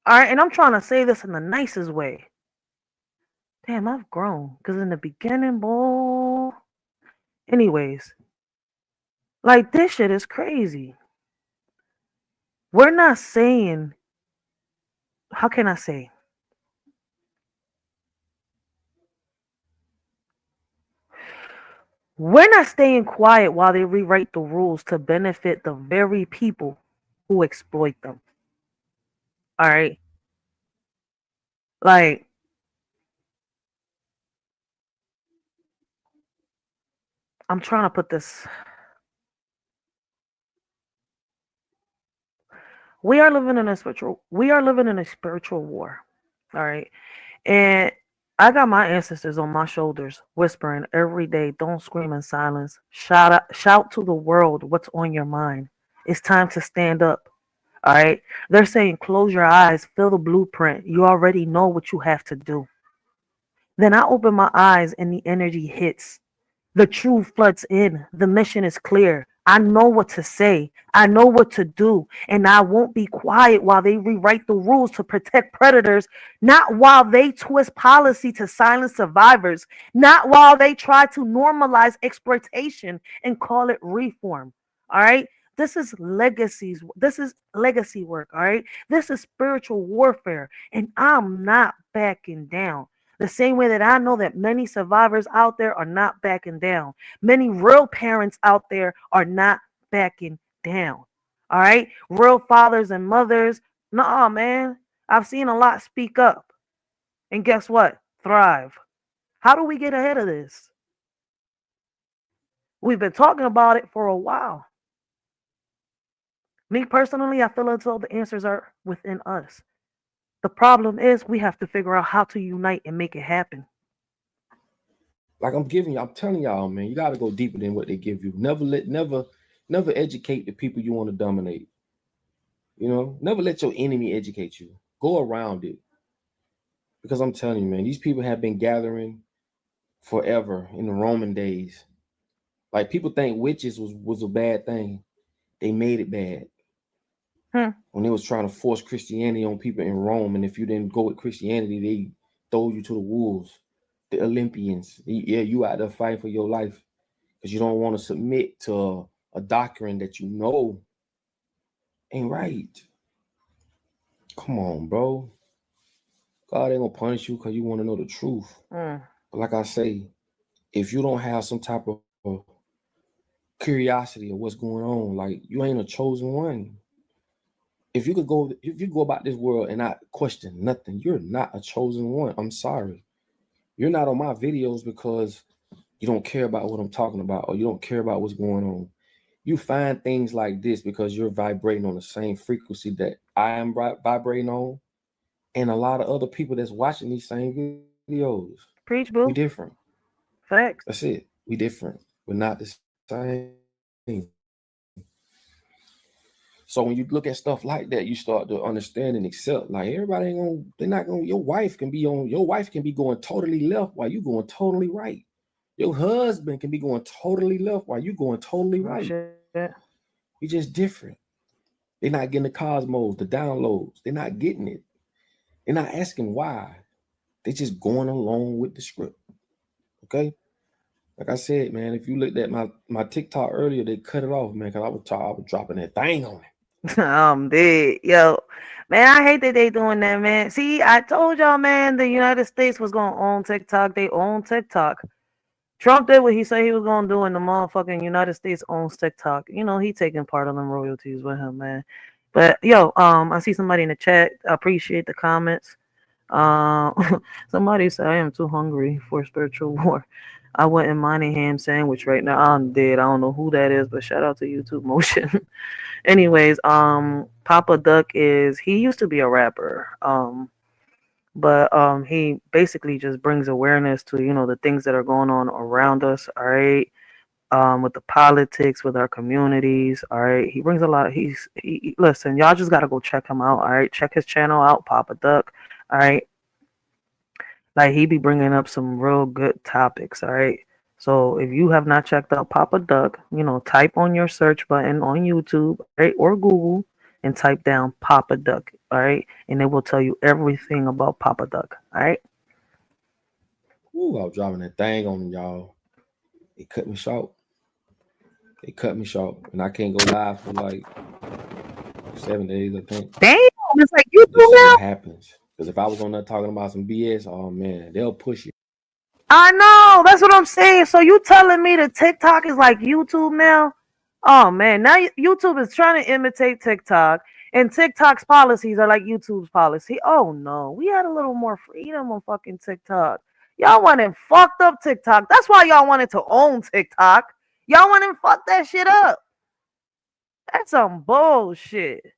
All right, and I'm trying to say this in the nicest way. Damn, I've grown. Because in the beginning, boy. Anyways, like this shit is crazy. We're not saying, how can I say? We're not staying quiet while they rewrite the rules to benefit the very people who exploit them. All right. Like, I'm trying to put this. We are living in a spiritual war. All right. And I got my ancestors on my shoulders whispering every day, don't scream in silence. Shout to the world what's on your mind. It's time to stand up. All right. They're saying close your eyes, feel the blueprint. You already know what you have to do. Then I open my eyes and the energy hits. The truth floods in. The mission is clear. I know what to say. I know what to do. And I won't be quiet while they rewrite the rules to protect predators, not while they twist policy to silence survivors, not while they try to normalize exploitation and call it reform. All right. This is legacies. This is legacy work. All right. This is spiritual warfare. And I'm not backing down. The same way that I know that many survivors out there are not backing down. Many real parents out there are not backing down. All right? Real fathers and mothers. Nah, man. I've seen a lot speak up. And guess what? Thrive. How do we get ahead of this? We've been talking about it for a while. Me personally, I feel as though the answers are within us. The problem is we have to figure out how to unite and make it happen. Like I'm telling y'all, man, you got to go deeper than what they give you. Never educate the people you want to dominate. You know, never let your enemy educate you. Go around it. Because I'm telling you, man, these people have been gathering forever in the Roman days. Like people think witches was a bad thing. They made it bad. When they was trying to force Christianity on people in Rome, and if you didn't go with Christianity, they throw you to the wolves. The Olympians, yeah, you out there fighting for your life because you don't want to submit to a doctrine that you know ain't right. Come on, bro. God ain't gonna punish you because you want to know the truth. But like I say, if you don't have some type of curiosity of what's going on, like you ain't a chosen one. If you go about this world and not question nothing, you're not a chosen one. I'm sorry. You're not on my videos because you don't care about what I'm talking about or you don't care about what's going on. You find things like this because you're vibrating on the same frequency that I am vibrating on, and a lot of other people that's watching these same videos. Preach, boo. We different. Facts. That's it. We different. We're not the same. So when you look at stuff like that, you start to understand and accept. Like everybody ain't gonna, they're not gonna. Your wife can be going totally left while you going totally right. Your husband can be going totally left while you going totally right. We just different. They're not getting the cosmos, the downloads. They're not getting it. They're not asking why. They're just going along with the script. Okay. Like I said, man, if you looked at my TikTok earlier, they cut it off, man, because I was dropping that thing on it. I'm dead. Yo, man, I hate that they doing that, man. See, I told y'all, man, the United States was going to own TikTok. They own TikTok. Trump did what he said he was going to do, and the motherfucking United States owns TikTok. You know, he taking part of them royalties with him, man. But, yo, I see somebody in the chat. I appreciate the comments. Somebody said, I am too hungry for spiritual war. I wouldn't mind a ham sandwich right now. I'm dead. I don't know who that is, but shout out to YouTube Motion. Anyways, Papa Duck he used to be a rapper. But he basically just brings awareness to, you know, the things that are going on around us, all right? With the politics, with our communities, all right? He brings a lot of listen, y'all just gotta go check him out, all right? Check his channel out, Papa Duck, all right? Like he be bringing up some real good topics, all right? So if you have not checked out Papa Duck, you know, type on your search button on YouTube, right, or Google, and type down Papa Duck, all right? And it will tell you everything about Papa Duck, all right? Ooh, I was driving that thing on y'all. They cut me short. And I can't go live for like 7 days, I think. Damn, it's like YouTube this now. Is what happens. Because if I was on there talking about some BS, oh man, they'll push you. I know, that's what I'm saying. So you telling me that TikTok is like YouTube now? Oh man, now YouTube is trying to imitate TikTok, and TikTok's policies are like YouTube's policy. Oh no, we had a little more freedom on fucking TikTok. Y'all wanted fucked up TikTok. That's why y'all wanted to own TikTok. Y'all wanted to fuck that shit up. That's some bullshit.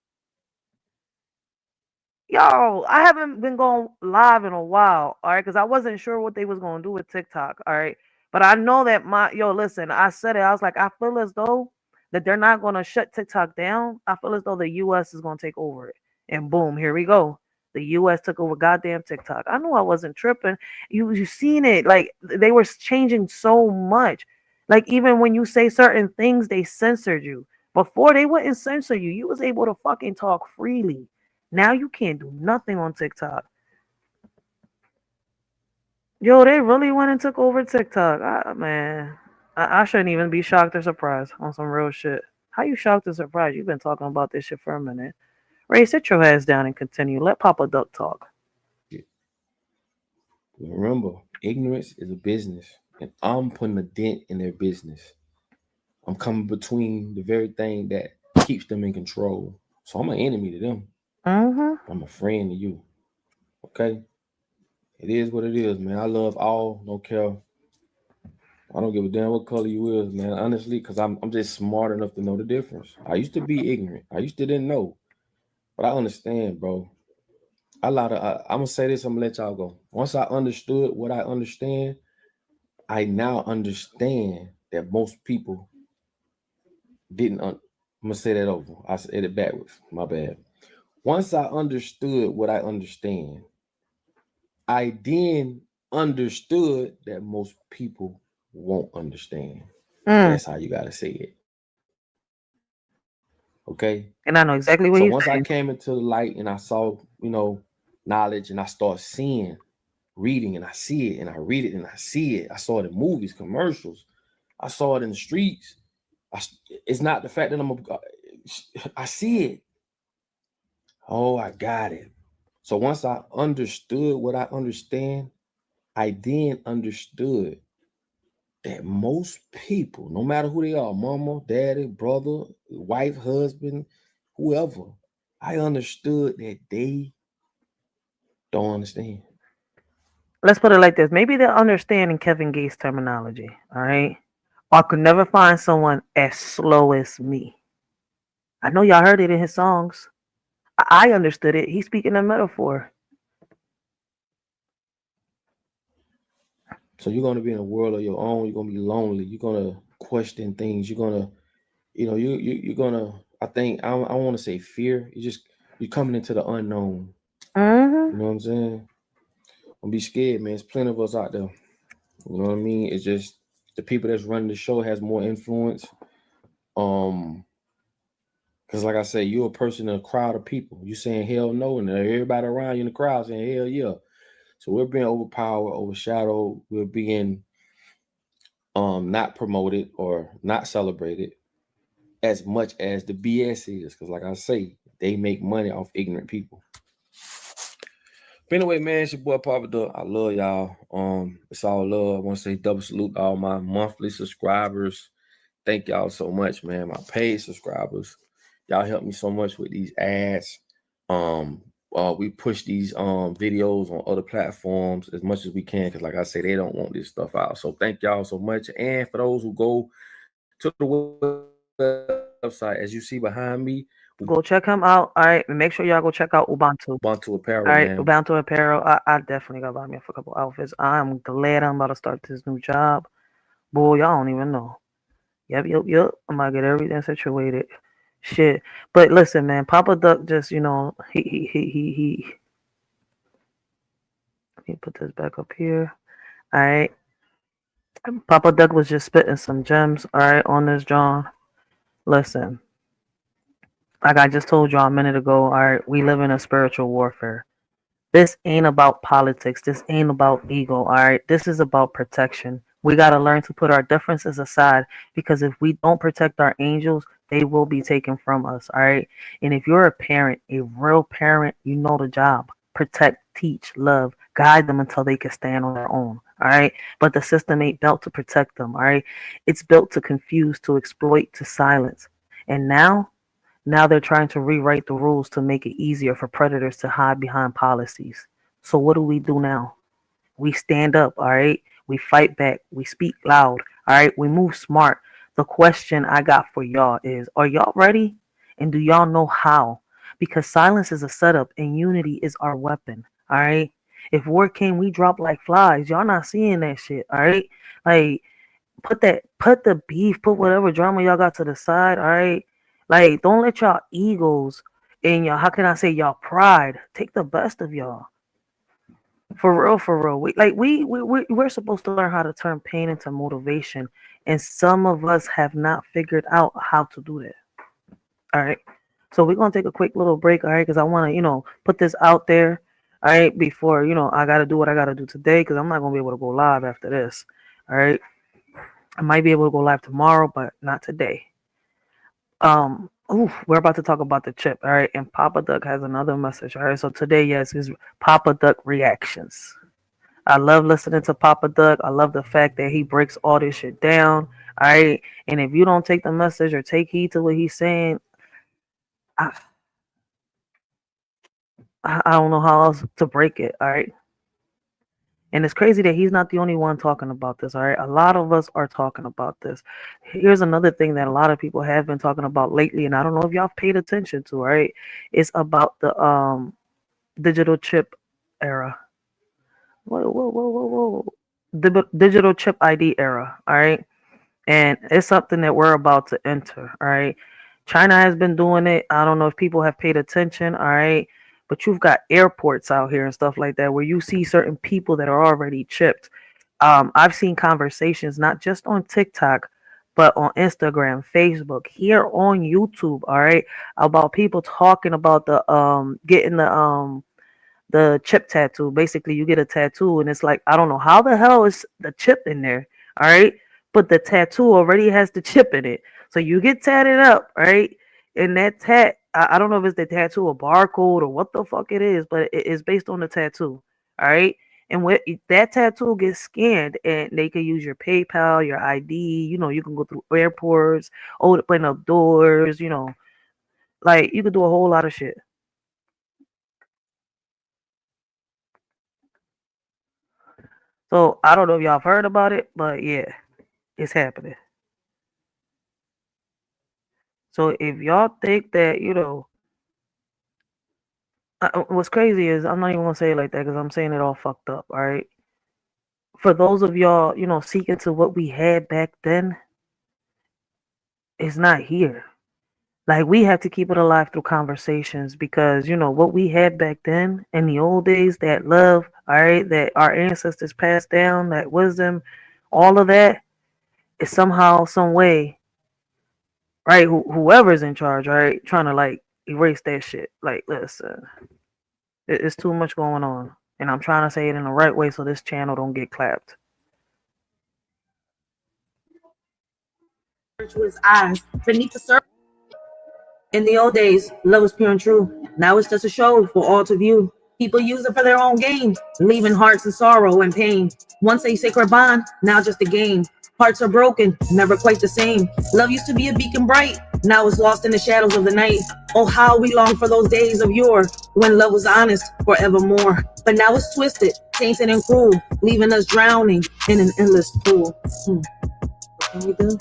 Yo, I haven't been going live in a while, all right, because I wasn't sure what they was going to do with TikTok, all right? But I know that listen, I said it. I was like, I feel as though that they're not going to shut TikTok down. I feel as though the U.S. is going to take over it. And boom, here we go. The U.S. took over goddamn TikTok. I knew I wasn't tripping. You seen it. Like, they were changing so much. Like, even when you say certain things, they censored you. Before, they wouldn't censor you. You was able to fucking talk freely. Now you can't do nothing on TikTok. Yo, they really went and took over TikTok. Man, I shouldn't even be shocked or surprised on some real shit. How you shocked or surprised? You've been talking about this shit for a minute. Ray, sit your ass down and continue. Let Papa Duck talk. Remember, ignorance is a business, and I'm putting a dent in their business. I'm coming between the very thing that keeps them in control. So I'm an enemy to them. I'm a friend to you. Okay? It is what it is, man. I love all, no care. I don't give a damn what color you is, man. Honestly, because I'm just smart enough to know the difference. I used to be ignorant. I used to didn't know. But I understand, bro. I'm gonna say this, I'm gonna let y'all go. Once I understood what I understand, I now understand that most people didn't. I'm gonna say that over. I said it backwards. My bad. Once I understood what I understand, I then understood that most people won't understand. That's how you gotta say it. Okay. And I know exactly what So you're once I saying. came into the light and I saw, knowledge, and I start seeing, reading, and I see it, and I read it, and I see it. I saw it in movies, commercials. I saw it in the streets. It's not the fact that I see it. Oh, I got it. So once I understood what I understand, I then understood that most people, no matter who they are, mama, daddy, brother, wife, husband, whoever, I understood that they don't understand. Let's put it like this. Maybe they'll understand in Kevin Gates' terminology. All right. I could never find someone as slow as me. I know y'all heard it in his songs. I understood it. He's speaking a metaphor. So you're going to be in a world of your own. You're going to be lonely. You're going to question things. You're going to, you're going to, I think, I want to say fear. You're coming into the unknown. Mm-hmm. You know what I'm saying? Don't be scared, man. There's plenty of us out there. You know what I mean? It's just the people that's running the show has more influence. Because like I say, you're a person in a crowd of people. You saying hell no, and everybody around you in the crowd saying hell yeah. So we're being overpowered, overshadowed. We're being not promoted or not celebrated as much as the BS is. Because like I say, they make money off ignorant people. But anyway, man, it's your boy Papa Duck. I love y'all. It's all love. I want to say double salute to all my monthly subscribers. Thank y'all so much, man. My paid subscribers. Y'all help me so much with these ads. We push these videos on other platforms as much as we can, because like I say, they don't want this stuff out. So thank y'all so much. And for those who go to the website, as you see behind me, go check him out. All right, and make sure y'all go check out Ubuntu. Ubuntu Apparel. All right, man. Ubuntu Apparel. I definitely gotta buy me a couple outfits. I'm glad I'm about to start this new job. Boy, y'all don't even know. Yep. I'm gonna get everything situated. Shit. But listen, man, Papa Duck just, he let me put this back up here. All right. Papa Duck was just spitting some gems, all right, on this John. Listen. Like I just told y'all a minute ago, all right, we live in a spiritual warfare. This ain't about politics. This ain't about ego, all right? This is about protection. We got to learn to put our differences aside, because if we don't protect our angels, they will be taken from us, all right? And if you're a parent, a real parent, you know the job. Protect, teach, love, guide them until they can stand on their own, all right? But the system ain't built to protect them, all right? It's built to confuse, to exploit, to silence. And now they're trying to rewrite the rules to make it easier for predators to hide behind policies. So what do we do now? We stand up, all right? We fight back. We speak loud, all right? We move smart. The question I got for y'all is, are y'all ready? And do y'all know how? Because silence is a setup and unity is our weapon, all right? If war came, we drop like flies. Y'all not seeing that shit, all right? Like, put the beef, put whatever drama y'all got to the side, all right? Like, don't let y'all egos and y'all, how can I say, y'all pride take the best of y'all. For real. We're supposed to learn how to turn pain into motivation, and some of us have not figured out how to do that. All right. So we're gonna take a quick little break, all right? Because I want to, put this out there, all right, before I gotta do what I gotta do today, because I'm not gonna be able to go live after this. All right. I might be able to go live tomorrow, but not today. We're about to talk about the chip, all right? And Papa Duck has another message, all right? So today, yes, is Papa Duck reactions. I love listening to Papa Duck. I love the fact that he breaks all this shit down, all right? And if you don't take the message or take heed to what he's saying, I don't know how else to break it, all right? And it's crazy that he's not the only one talking about this, all right? A lot of us are talking about this. Here's another thing that a lot of people have been talking about lately, and I don't know if y'all paid attention to, all right? It's about the digital chip era. Whoa. digital chip ID era. All right. And it's something that we're about to enter. All right. China has been doing it. I don't know if people have paid attention. All right. But you've got airports out here and stuff like that where you see certain people that are already chipped. I've seen conversations not just on TikTok, but on Instagram, Facebook, here on YouTube, all right, about people talking about the getting the chip tattoo. Basically, you get a tattoo and it's like, I don't know how the hell is the chip in there, all right? But the tattoo already has the chip in it. So you get tatted up, right? And that I don't know if it's the tattoo a barcode or what the fuck it is, but it is based on the tattoo, all right? And when that tattoo gets scanned, and they can use your PayPal, your ID, you can go through airports, open up doors, like you could do a whole lot of shit. So I don't know if y'all have heard about it, but yeah, it's happening. So if y'all think that, what's crazy is I'm not even gonna say it like that because I'm saying it all fucked up, all right? For those of y'all, seeking to what we had back then, it's not here. Like, we have to keep it alive through conversations because, what we had back then in the old days, that love, all right, that our ancestors passed down, that wisdom, all of that is somehow, some way, right? Whoever's in charge, right, trying to like erase that shit. Like, listen, it's too much going on. And I'm trying to say it in the right way so this channel don't get clapped. His eyes beneath the surface. In the old days, love was pure and true. Now it's just a show for all to view. People use it for their own gain, leaving hearts in sorrow and pain. Once a sacred bond, now just a game. Hearts are broken, never quite the same. Love used to be a beacon bright, now it's lost in the shadows of the night. Oh, how we long for those days of yore, when love was honest forevermore. But now it's twisted, tainted and cruel, leaving us drowning in an endless pool. What can we do?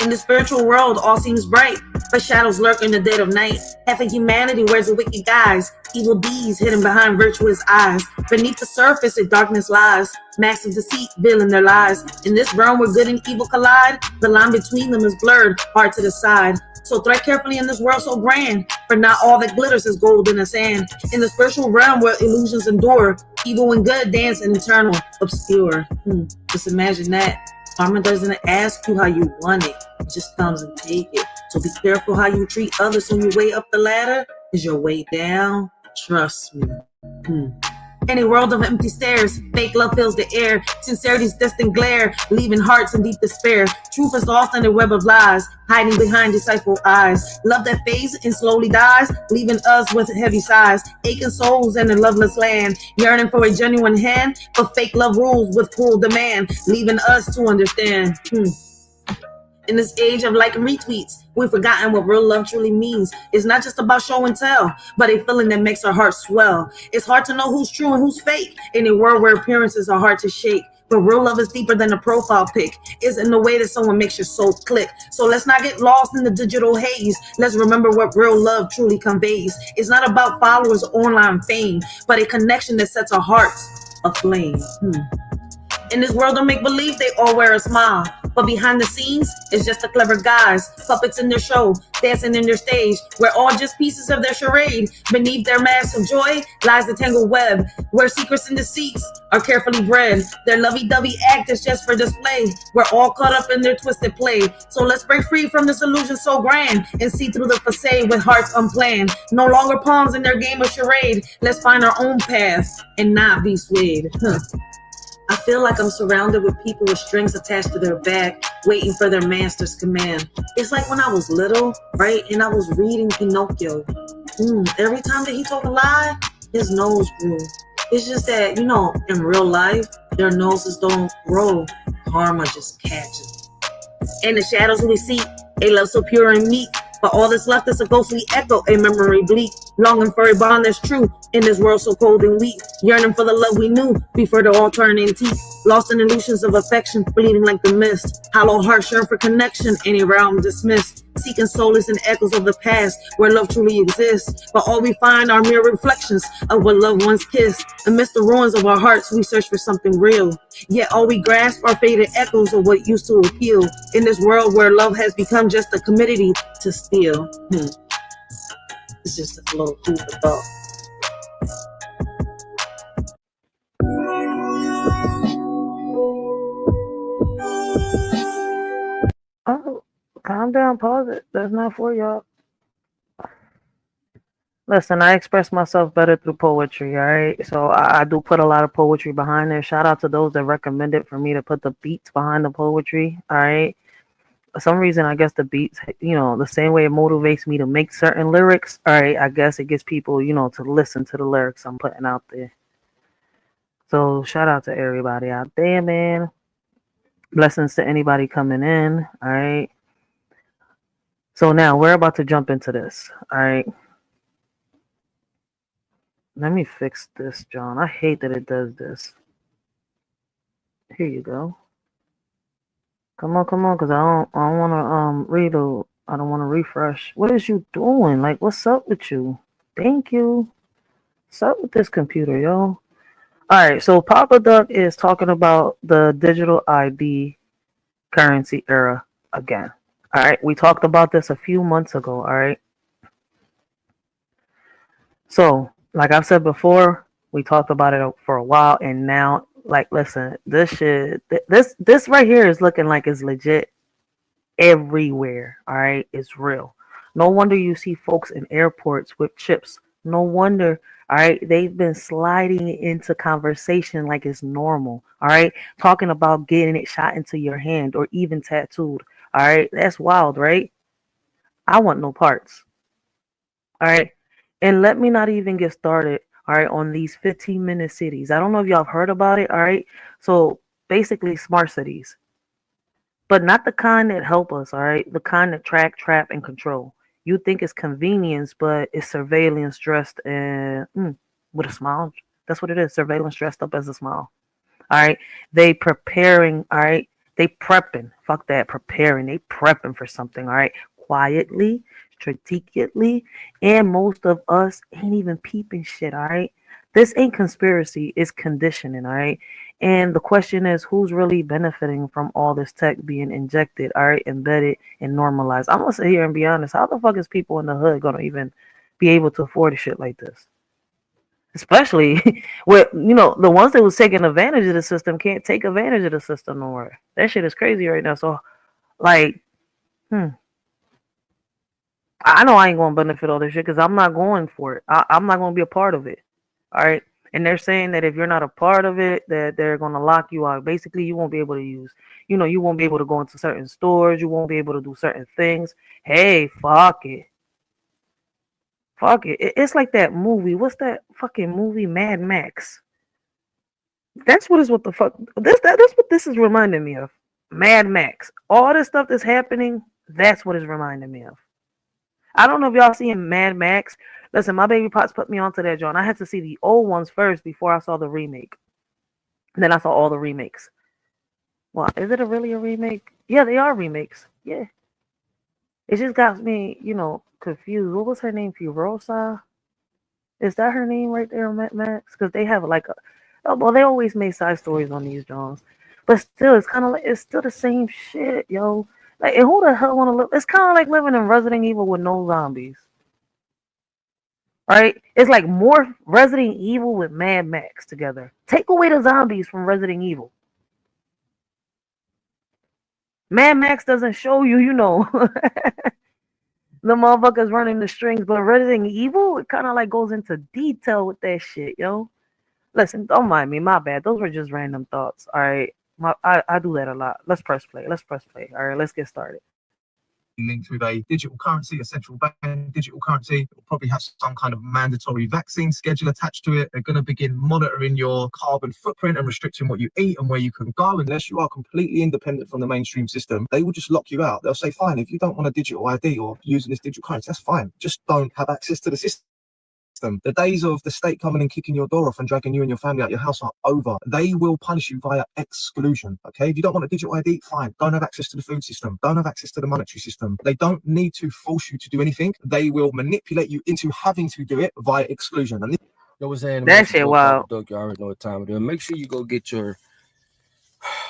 In the spiritual world, all seems bright, but shadows lurk in the dead of night. Half of humanity wears a wicked guise, evil deeds hidden behind virtuous eyes. Beneath the surface, a darkness lies, masks of deceit veiling their lies. In this realm where good and evil collide, the line between them is blurred, hard to decide. So tread carefully in this world so grand, for not all that glitters is gold in the sand. In the spiritual realm where illusions endure, evil and good dance in eternal obscure. Just imagine that. Karma doesn't ask you how you want it. It just comes and take it. So be careful how you treat others on your way up the ladder. Is your way down? Trust me. In a world of empty stares, fake love fills the air. Sincerity's distant glare, leaving hearts in deep despair. Truth is lost in the web of lies, hiding behind deceitful eyes. Love that fades and slowly dies, leaving us with heavy sighs. Aching souls in a loveless land, yearning for a genuine hand, but fake love rules with cruel demand, leaving us to understand. In this age of like and retweets, we've forgotten what real love truly means. It's not just about show and tell, but a feeling that makes our hearts swell. It's hard to know who's true and who's fake in a world where appearances are hard to shake. But real love is deeper than a profile pic. It's in the way that someone makes your soul click. So let's not get lost in the digital haze. Let's remember what real love truly conveys. It's not about followers or online fame, but a connection that sets our hearts aflame. In this world of make-believe, they all wear a smile. But behind the scenes, it's just a clever guys, puppets in their show, dancing in their stage. We're all just pieces of their charade. Beneath their mask of joy lies the tangled web, where secrets and deceits are carefully bred. Their lovey-dovey act is just for display. We're all caught up in their twisted play. So let's break free from this illusion so grand and see through the facade with hearts unplanned. No longer pawns in their game of charade. Let's find our own path and not be swayed. I feel like I'm surrounded with people with strings attached to their back, waiting for their master's command. It's like when I was little, right, and I was reading Pinocchio. Every time that he told a lie, his nose grew. It's just that, in real life, their noses don't grow. Karma just catches. In the shadows we seek, a love so pure and meek, but all that's left is a ghostly echo, a memory bleak. Longing for a bond that's true in this world so cold and weak. Yearning for the love we knew before the all turned antique. Lost in illusions of affection, bleeding like the mist. Hollow hearts yearn for connection, any realm dismissed. Seeking solace in echoes of the past where love truly exists. But all we find are mere reflections of what loved ones kissed. Amidst the ruins of our hearts, we search for something real. Yet all we grasp are faded echoes of what used to appeal. In this world where love has become just a commodity to steal. It's just a little food for thought. Oh, calm down, pause it. That's not for y'all. Listen, I express myself better through poetry, all right? So I do put a lot of poetry behind there. Shout out to those that recommended for me to put the beats behind the poetry, all right? For some reason, I guess the beats, the same way it motivates me to make certain lyrics, all right, I guess it gets people, to listen to the lyrics I'm putting out there. So shout out to everybody out there, man. Blessings to anybody coming in, all right? So now we're about to jump into this, all right? Let me fix this, John. I hate that it does this. Here you go. Come on, because I don't want to reload. I don't want to refresh. What is you doing? Like, what's up with you? Thank you. What's up with this computer, yo? All right, so Papa Duck is talking about the digital ID currency era again. All right, we talked about this a few months ago, all right? So, like I've said before, we talked about it for a while, and now, like, listen, this right here is looking like it's legit everywhere, all right? It's real. No wonder you see folks in airports with chips. No wonder, all right? They've been sliding into conversation like it's normal, all right? Talking about getting it shot into your hand or even tattooed, all right? That's wild, right? I want no parts, all right? And let me not even get started, all right, on these 15-minute cities. I don't know if y'all have heard about it, all right? So basically smart cities, but not the kind that help us, all right? The kind that track, trap, and control. You think it's convenience, but it's surveillance dressed in with a smile. That's what it is, surveillance dressed up as a smile, all right? They preparing, all right? They prepping, fuck that, preparing. They prepping for something, all right? Quietly, strategically, and most of us ain't even peeping shit, all right? This ain't conspiracy, it's conditioning, all right? And the question is, who's really benefiting from all this tech being injected, all right, embedded and normalized? I'm gonna sit here and be honest, how the fuck is people in the hood gonna even be able to afford a shit like this? Especially with, the ones that was taking advantage of the system can't take advantage of the system no more. That shit is crazy right now. So, like, I know I ain't going to benefit all this shit because I'm not going for it. I'm not going to be a part of it. All right. And they're saying that if you're not a part of it, that they're going to lock you out. Basically, you won't be able to use, you won't be able to go into certain stores. You won't be able to do certain things. Hey, fuck it. Fuck it. It's like that movie. What's that fucking movie? Mad Max. That's what the fuck. That's what this is reminding me of. Mad Max. All this stuff that's happening, that's what it's reminding me of. I don't know if y'all seen Mad Max. Listen, my baby pops put me onto that, John. I had to see the old ones first before I saw the remake. And then I saw all the remakes. Well, is it really a remake? Yeah, they are remakes. Yeah. It just got me, confused. What was her name? Furosa? Is that her name right there on Mad Max? Because they have they always make side stories on these Johns. But still, it's kind of like, it's still the same shit, yo. Like, and who the hell want to live? It's kind of like living in Resident Evil with no zombies. Right? It's like more Resident Evil with Mad Max together. Take away the zombies from Resident Evil. Mad Max doesn't show you, the motherfuckers running the strings, but Resident Evil, it kind of like goes into detail with that shit, yo. Listen, don't mind me, my bad. Those were just random thoughts, all right? I do that a lot. Let's press play. All right, let's get started. Linked with a digital currency, a central bank digital currency. It will probably have some kind of mandatory vaccine schedule attached to it. They're going to begin monitoring your carbon footprint and restricting what you eat and where you can go. Unless you are completely independent from the mainstream system, they will just lock you out. They'll say, fine, if you don't want a digital ID or using this digital currency, that's fine. Just don't have access to the system. The days of the state coming and kicking your door off and dragging you and your family out your house are over. They will punish you via exclusion. Okay, if you don't want a digital ID, fine. Don't have access to the food system. Don't have access to the monetary system. They don't need to force you to do anything. They will manipulate you into having to do it via exclusion. And You know what's saying? That shit wild. You already know what time it is. Make sure you go get your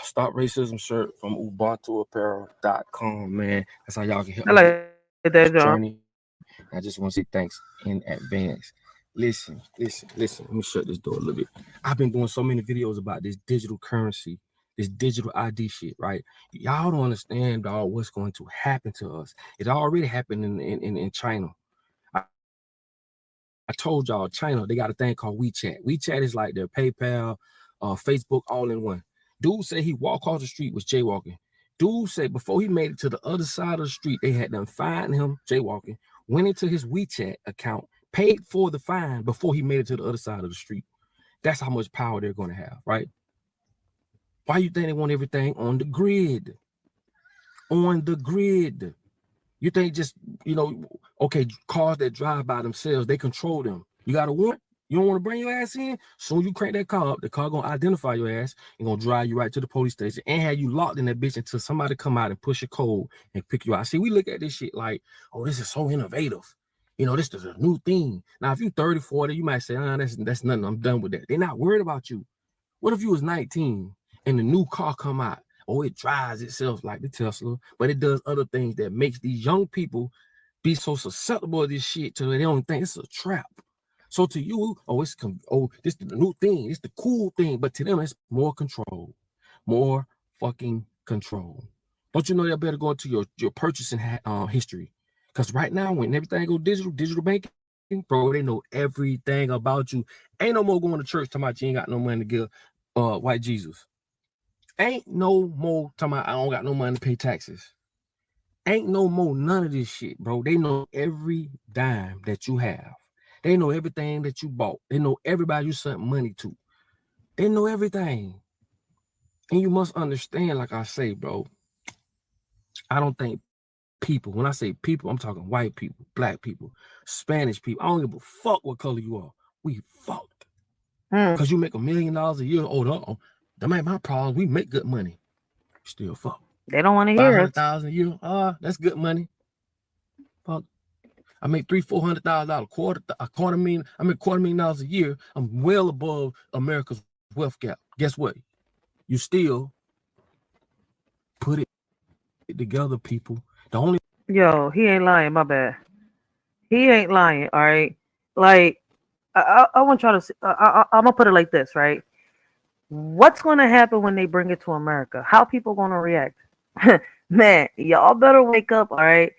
Stop Racism shirt from ubuntuapparel.com, man. That's how y'all can help I like that, John. journey. I just want to say thanks in advance. Listen. Let me shut this door a little bit. I've been doing so many videos about this digital currency, this digital ID shit, right? Y'all don't understand, dog, what's going to happen to us. It already happened in China. I told y'all, China, they got a thing called WeChat. WeChat is like their PayPal, Facebook, all in one. Dude said he walked across the street, was jaywalking. Dude said before he made it to the other side of the street, they had done fined him jaywalking, went into his WeChat account, paid for the fine before he made it to the other side of the street. That's how much power they're going to have, right? Why you think they want everything on the grid? On the grid. You think just, okay, cars that drive by themselves, they control them. You got a warrant? You don't want to bring your ass in? Soon you crank that car up, the car gonna identify your ass and gonna drive you right to the police station and have you locked in that bitch until somebody come out and push a code and pick you out. See, we look at this shit like, oh, this is so innovative. This is a new thing. Now, if you 30, 40, you might say, that's nothing. I'm done with that. They're not worried about you. What if you was 19 and the new car come out? Oh, it drives itself like the Tesla, but it does other things that makes these young people be so susceptible to this shit till they don't think it's a trap. So to you, this is the new thing, it's the cool thing, but to them it's more control, more fucking control. Don't you know you better go into your purchasing history? Because right now, when everything go digital banking, bro, they know everything about you. Ain't no more going to church talking about you ain't got no money to give white Jesus. Ain't no more talking about I don't got no money to pay taxes. Ain't no more none of this shit, bro. They know every dime that you have. They know everything that you bought. They know everybody you sent money to. They know everything. And you must understand, like I say, bro, I don't think people, when I say people, I'm talking white people, black people, Spanish people. I don't give a fuck what color you are. We fucked. Because you make $1 million a year. Oh, that ain't my problem. We make good money. Still fuck. They don't want to hear it. $500,000 a year. That's good money. Fuck. I make $300,000-$400,000, $250,000. I make $250,000 a year. I'm well above America's wealth gap. Guess what? You still put it together, people. The only Yo, he ain't lying. My bad. He ain't lying. All right. Like, I want y'all to see. I'm gonna put it like this, right? What's gonna happen when they bring it to America? How people gonna react? Man, y'all better wake up. All right.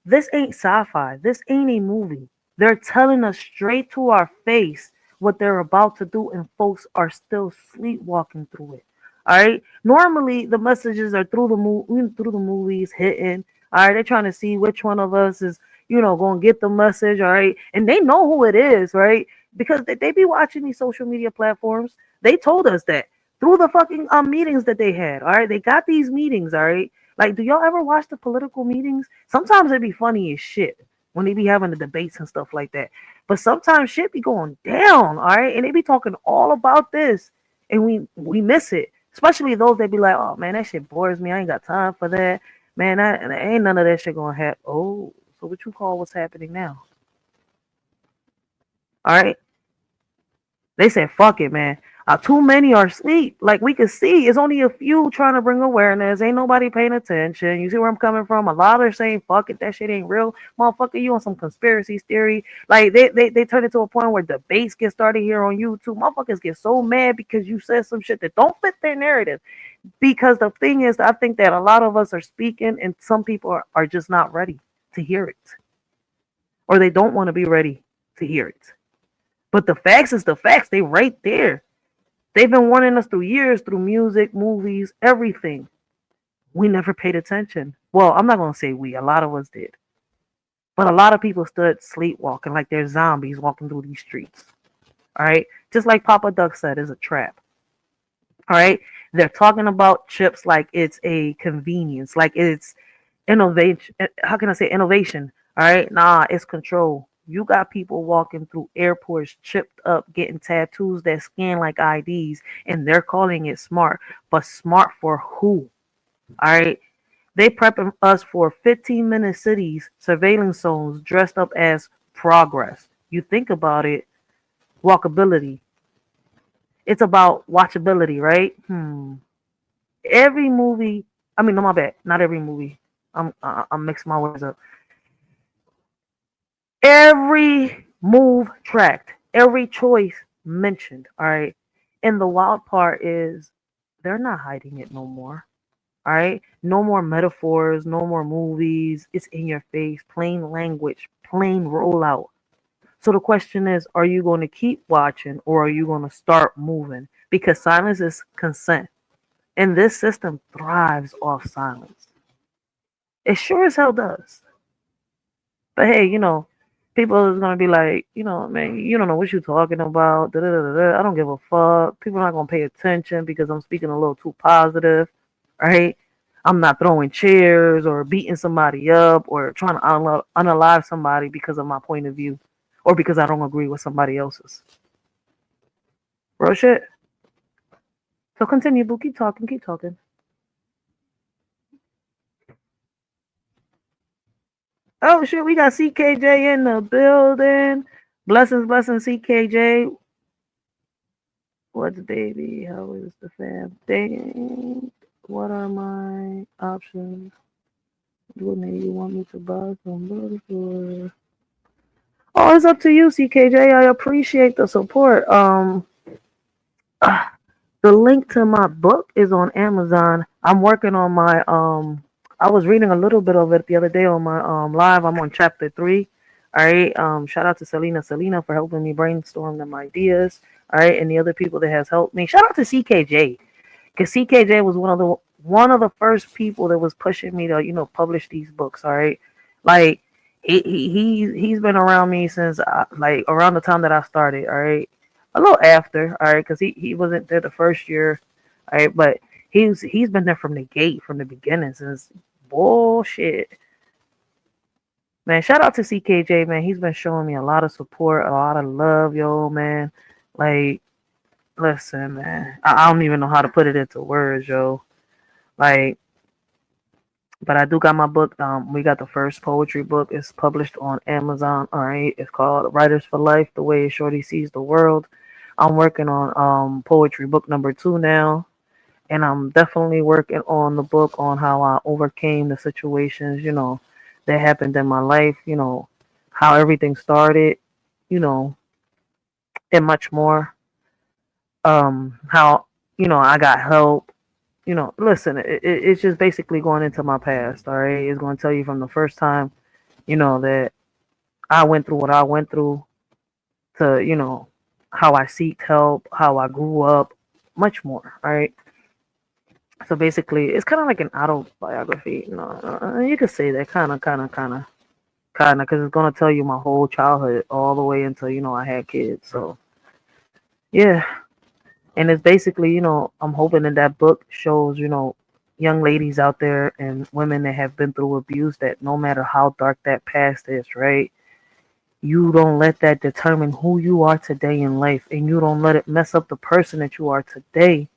This ain't sci-fi. This ain't a movie. They're telling us straight to our face what they're about to do, and folks are still sleepwalking through it. All right. Normally, the messages are through the movies hitting. All right. They're trying to see which one of us is, going to get the message. All right. And they know who it is, right? Because they be watching these social media platforms. They told us that through the fucking meetings that they had. All right. They got these meetings. All right. Like, do y'all ever watch the political meetings? Sometimes it'd be funny as shit when they be having the debates and stuff like that. But sometimes shit be going down, all right? And they be talking all about this, and we miss it. Especially those that be like, oh, man, that shit bores me. I ain't got time for that. Man, ain't none of that shit gonna happen. Oh, so what you call what's happening now? All right? They said, fuck it, man. Too many are asleep. Like we can see, it's only a few trying to bring awareness. Ain't nobody paying attention. You see where I'm coming from? A lot are saying, fuck it, that shit ain't real. Motherfucker, you on some conspiracy theory. Like they turn it to a point where debates get started here on YouTube. Motherfuckers get so mad because you said some shit that don't fit their narrative. Because the thing is, I think that a lot of us are speaking and some people are just not ready to hear it. Or they don't want to be ready to hear it. But the facts is the facts. They right there. They've been warning us through years, through music, movies, everything. We never paid attention. Well, I'm not going to say we. A lot of us did. But a lot of people stood sleepwalking like they're zombies walking through these streets. All right? Just like Papa Duck said, it's a trap. All right? They're talking about chips like it's a convenience, like it's innovation. How can I say innovation? All right? Nah, it's control. You got people walking through airports chipped up, getting tattoos that scan like IDs, and they're calling it smart. But smart for who? All right. They prepping us for 15-minute cities, surveillance zones dressed up as progress. You think about it, walkability. It's about watchability, right? Every movie, I mean, no, my bad, not every movie. I'm mixing my words up. Every move tracked, every choice mentioned. All right, and the wild part is they're not hiding it no more. All right, no more metaphors, no more movies. It's in your face, plain language, plain rollout. So the question is, are you going to keep watching or are you going to start moving? Because silence is consent. And this system thrives off silence. It sure as hell does. But hey, people is gonna be like, man, you don't know what you're talking about. Da, da, da, da. I don't give a fuck. People are not gonna pay attention because I'm speaking a little too positive, right? I'm not throwing chairs or beating somebody up or trying to unalive somebody because of my point of view or because I don't agree with somebody else's. Real shit. So continue, boo. Keep talking. Keep talking. Oh shit, we got CKJ in the building. Blessings, CKJ. What's baby? How is the fam? Dang. What are my options? Wouldn't you want me to buy some books or? Oh, it's up to you, CKJ. I appreciate the support. The link to my book is on Amazon. I'm working on my I was reading a little bit of it the other day on my live. I'm on chapter 3. All right. Shout out to Selena for helping me brainstorm them ideas. All right, and the other people that has helped me. Shout out to CKJ. Because CKJ was one of the first people that was pushing me to, publish these books, all right? Like he's been around me since like around the time that I started, all right? A little after, all right, because he wasn't there the first year, all right, but he's been there from the gate, from the beginning, since bullshit. Man, shout out to CKJ, man. He's been showing me a lot of support, a lot of love, yo, man. Like, listen, man. I don't even know how to put it into words, yo. Like, but I do got my book. We got the first poetry book. It's published on Amazon. All right. It's called Writers for Life: The Way a Shorty Sees the World. I'm working on poetry book number 2 now. And I'm definitely working on the book on how I overcame the situations, that happened in my life, how everything started, and much more. How, I got help. Listen, it's just basically going into my past, all right? It's going to tell you from the first time, that I went through what I went through to, how I seeked help, how I grew up, much more, all right? So basically, it's kind of like an autobiography. You could say that kind of, because it's going to tell you my whole childhood all the way until, I had kids. So, yeah. And it's basically, I'm hoping that book shows, young ladies out there and women that have been through abuse that no matter how dark that past is, right? You don't let that determine who you are today in life, and you don't let it mess up the person that you are today,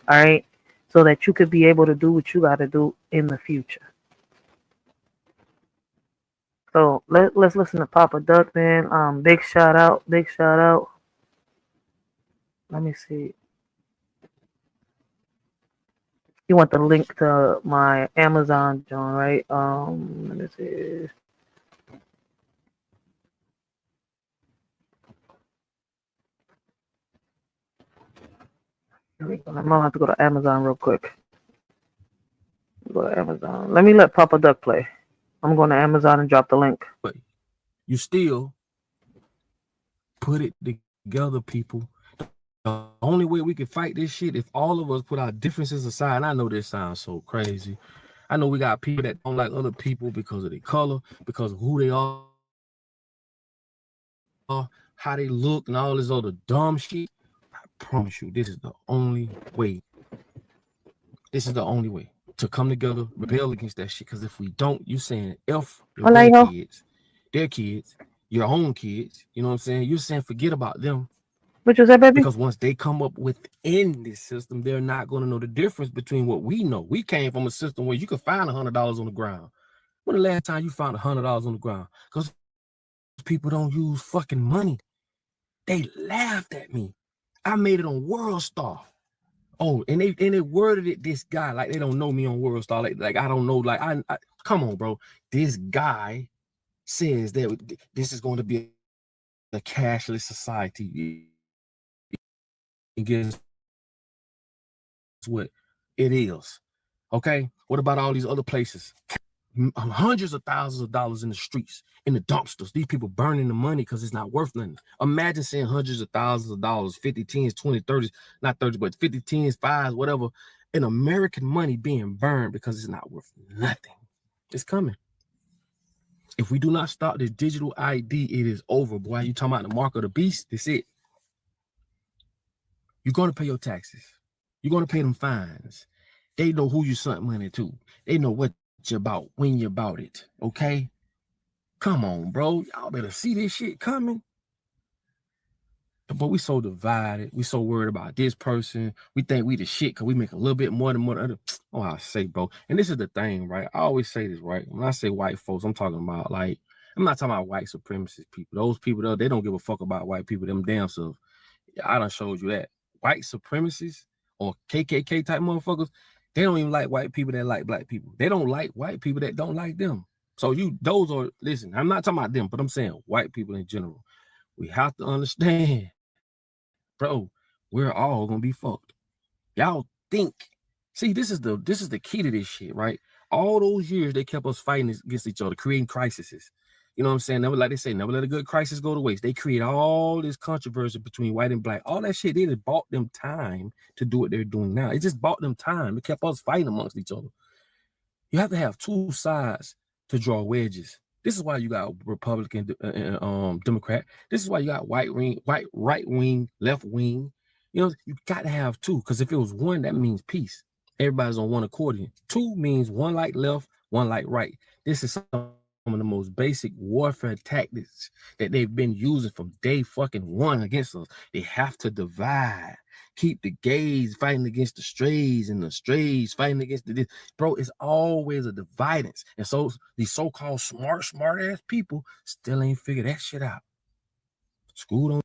all right? So that you could be able to do what you got to do in the future. So let's listen to Papa Duck, man. Big shout out. Let me see. You want the link to my Amazon, John, right? Let me see. I'm gonna have to go to Amazon real quick. Go to Amazon. Let me let Papa Duck play. I'm going to Amazon and drop the link. But you still put it together, people. The only way we can fight this shit if all of us put our differences aside. And I know this sounds so crazy. I know we got people that don't like other people because of their color, because of who they are, how they look, and all this other dumb shit. I promise you, this is the only way. This is the only way to come together, rebel against that shit. Because if we don't, you saying F their kids, your own kids. You know what I'm saying? You're saying forget about them. What you said, baby? Because once they come up within this system, they're not going to know the difference between what we know. We came from a system where you could find $100 on the ground. When the last time you found $100 on the ground? Because people don't use fucking money. They laughed at me. I made it on World Star. Oh, and they worded it this guy like they don't know me on World Star. Like I don't know. Like I come on, bro. This guy says that this is going to be a cashless society. And guess what? It is. Okay. What about all these other places? Hundreds of thousands of dollars in the streets, in the dumpsters. These people burning the money because it's not worth nothing. Imagine seeing hundreds of thousands of dollars, 50 tens, 20, 30s, not 30s, but 50 tens, fives, whatever, in American money being burned because it's not worth nothing. It's coming. If we do not stop this digital ID, it is over, boy. You talking about the mark of the beast? That's it. You're going to pay your taxes. You're going to pay them fines. They know who you sent money to. They know what you're about when you're about it. Okay? Come on, bro. Y'all better see this shit coming. But we so divided. We so worried about this person. We think we the shit because we make a little bit more than other. Oh, I say, bro. And this is the thing, right? I always say this, right? When I say white folks, I'm talking about like, I'm not talking about white supremacist people. Those people, though, they don't give a fuck about white people. Them damn self. I done showed you that. White supremacists or KKK type motherfuckers, they don't even like white people that like black people. They don't like white people that don't like them. So those are, listen, I'm not talking about them, but I'm saying white people in general. We have to understand, bro, we're all gonna be fucked. Y'all think, see, this is the key to this shit, right? All those years they kept us fighting against each other, creating crises. You know what I'm saying? Never, like they say, never let a good crisis go to waste. They create all this controversy between white and black. All that shit, they just bought them time to do what they're doing now. It just bought them time. It kept us fighting amongst each other. You have to have two sides to draw wedges. This is why you got Republican, Democrat. This is why you got right wing, left wing. You know, you got to have two, because if it was one, that means peace. Everybody's on one accordion. Two means one like left, one like right. This is some of the most basic warfare tactics that they've been using from day fucking one against us. They have to divide. Keep the gays fighting against the strays and the strays fighting against the bro. It's always a dividance. And so these so-called smart ass people still ain't figured that shit out. School don't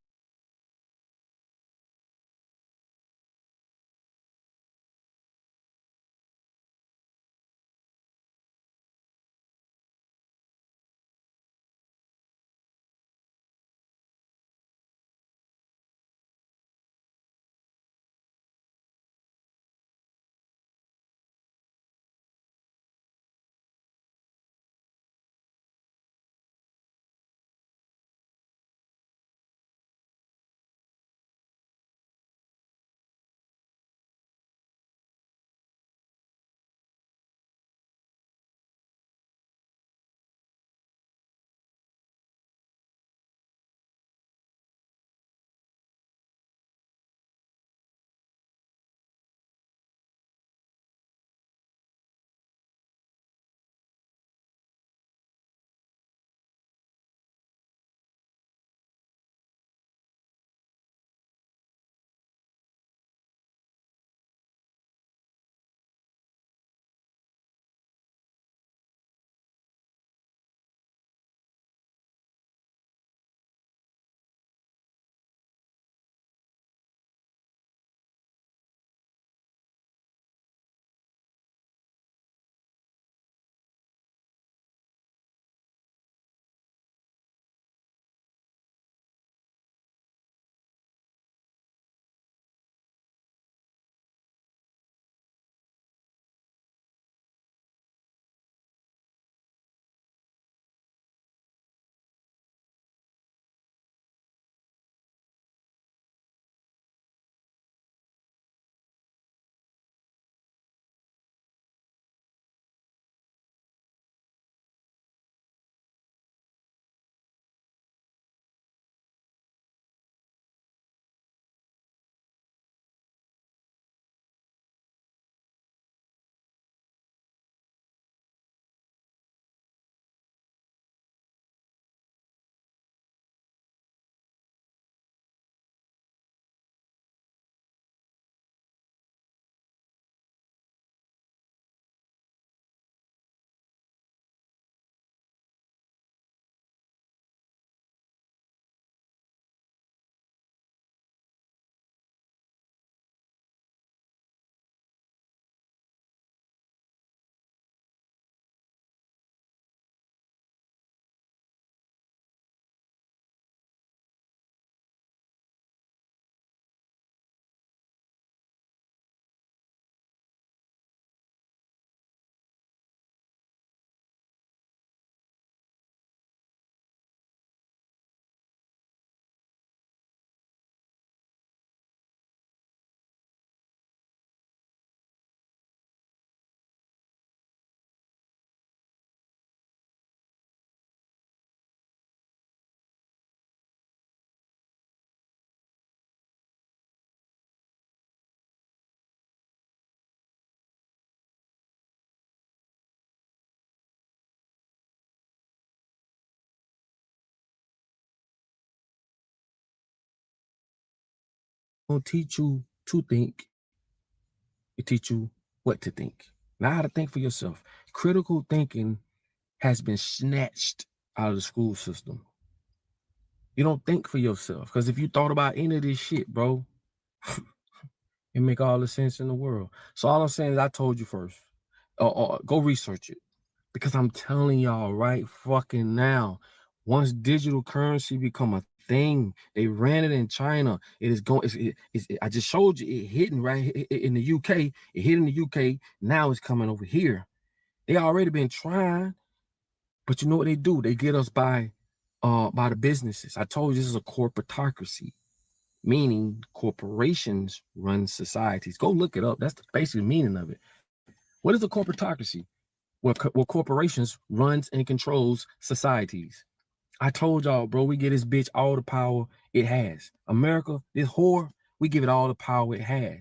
teach you to think. It teach you what to think. Not how to think for yourself. Critical thinking has been snatched out of the school system. You don't think for yourself. Because if you thought about any of this shit, bro, it make all the sense in the world. So all I'm saying is I told you first. Go research it. Because I'm telling y'all right fucking now, once digital currency become a thing, they ran it in China. It is going. I just showed you it hitting right in the UK. It hit in the UK. Now it's coming over here. They already been trying, but you know what they do? They get us by the businesses. I told you this is a corporatocracy, meaning corporations run societies. Go look it up. That's the basic meaning of it. What is a corporatocracy? Well, corporations runs and controls societies. I told y'all, bro, we give this bitch all the power it has. America, this whore, we give it all the power it has.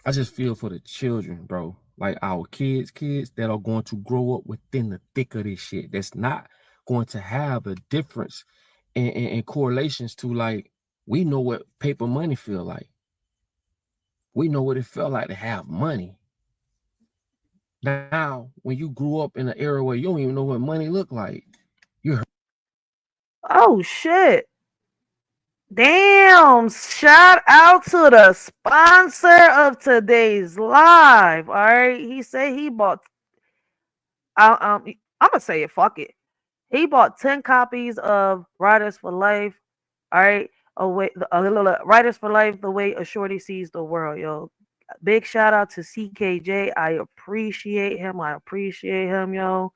I just feel for the children, bro. Like our kids that are going to grow up within the thick of this shit. That's not going to have a difference in correlations to, like, we know what paper money feel like. We know what it felt like to have money. Now, when you grew up in an era where you don't even know what money looked like, Oh shit. Damn, shout out to the sponsor of today's live. All right. He said he bought I'm gonna say it, fuck it. He bought 10 copies of Writers for Life. All right. Writers for Life, the way a shorty sees the world, yo. Big shout out to CKJ. I appreciate him, yo.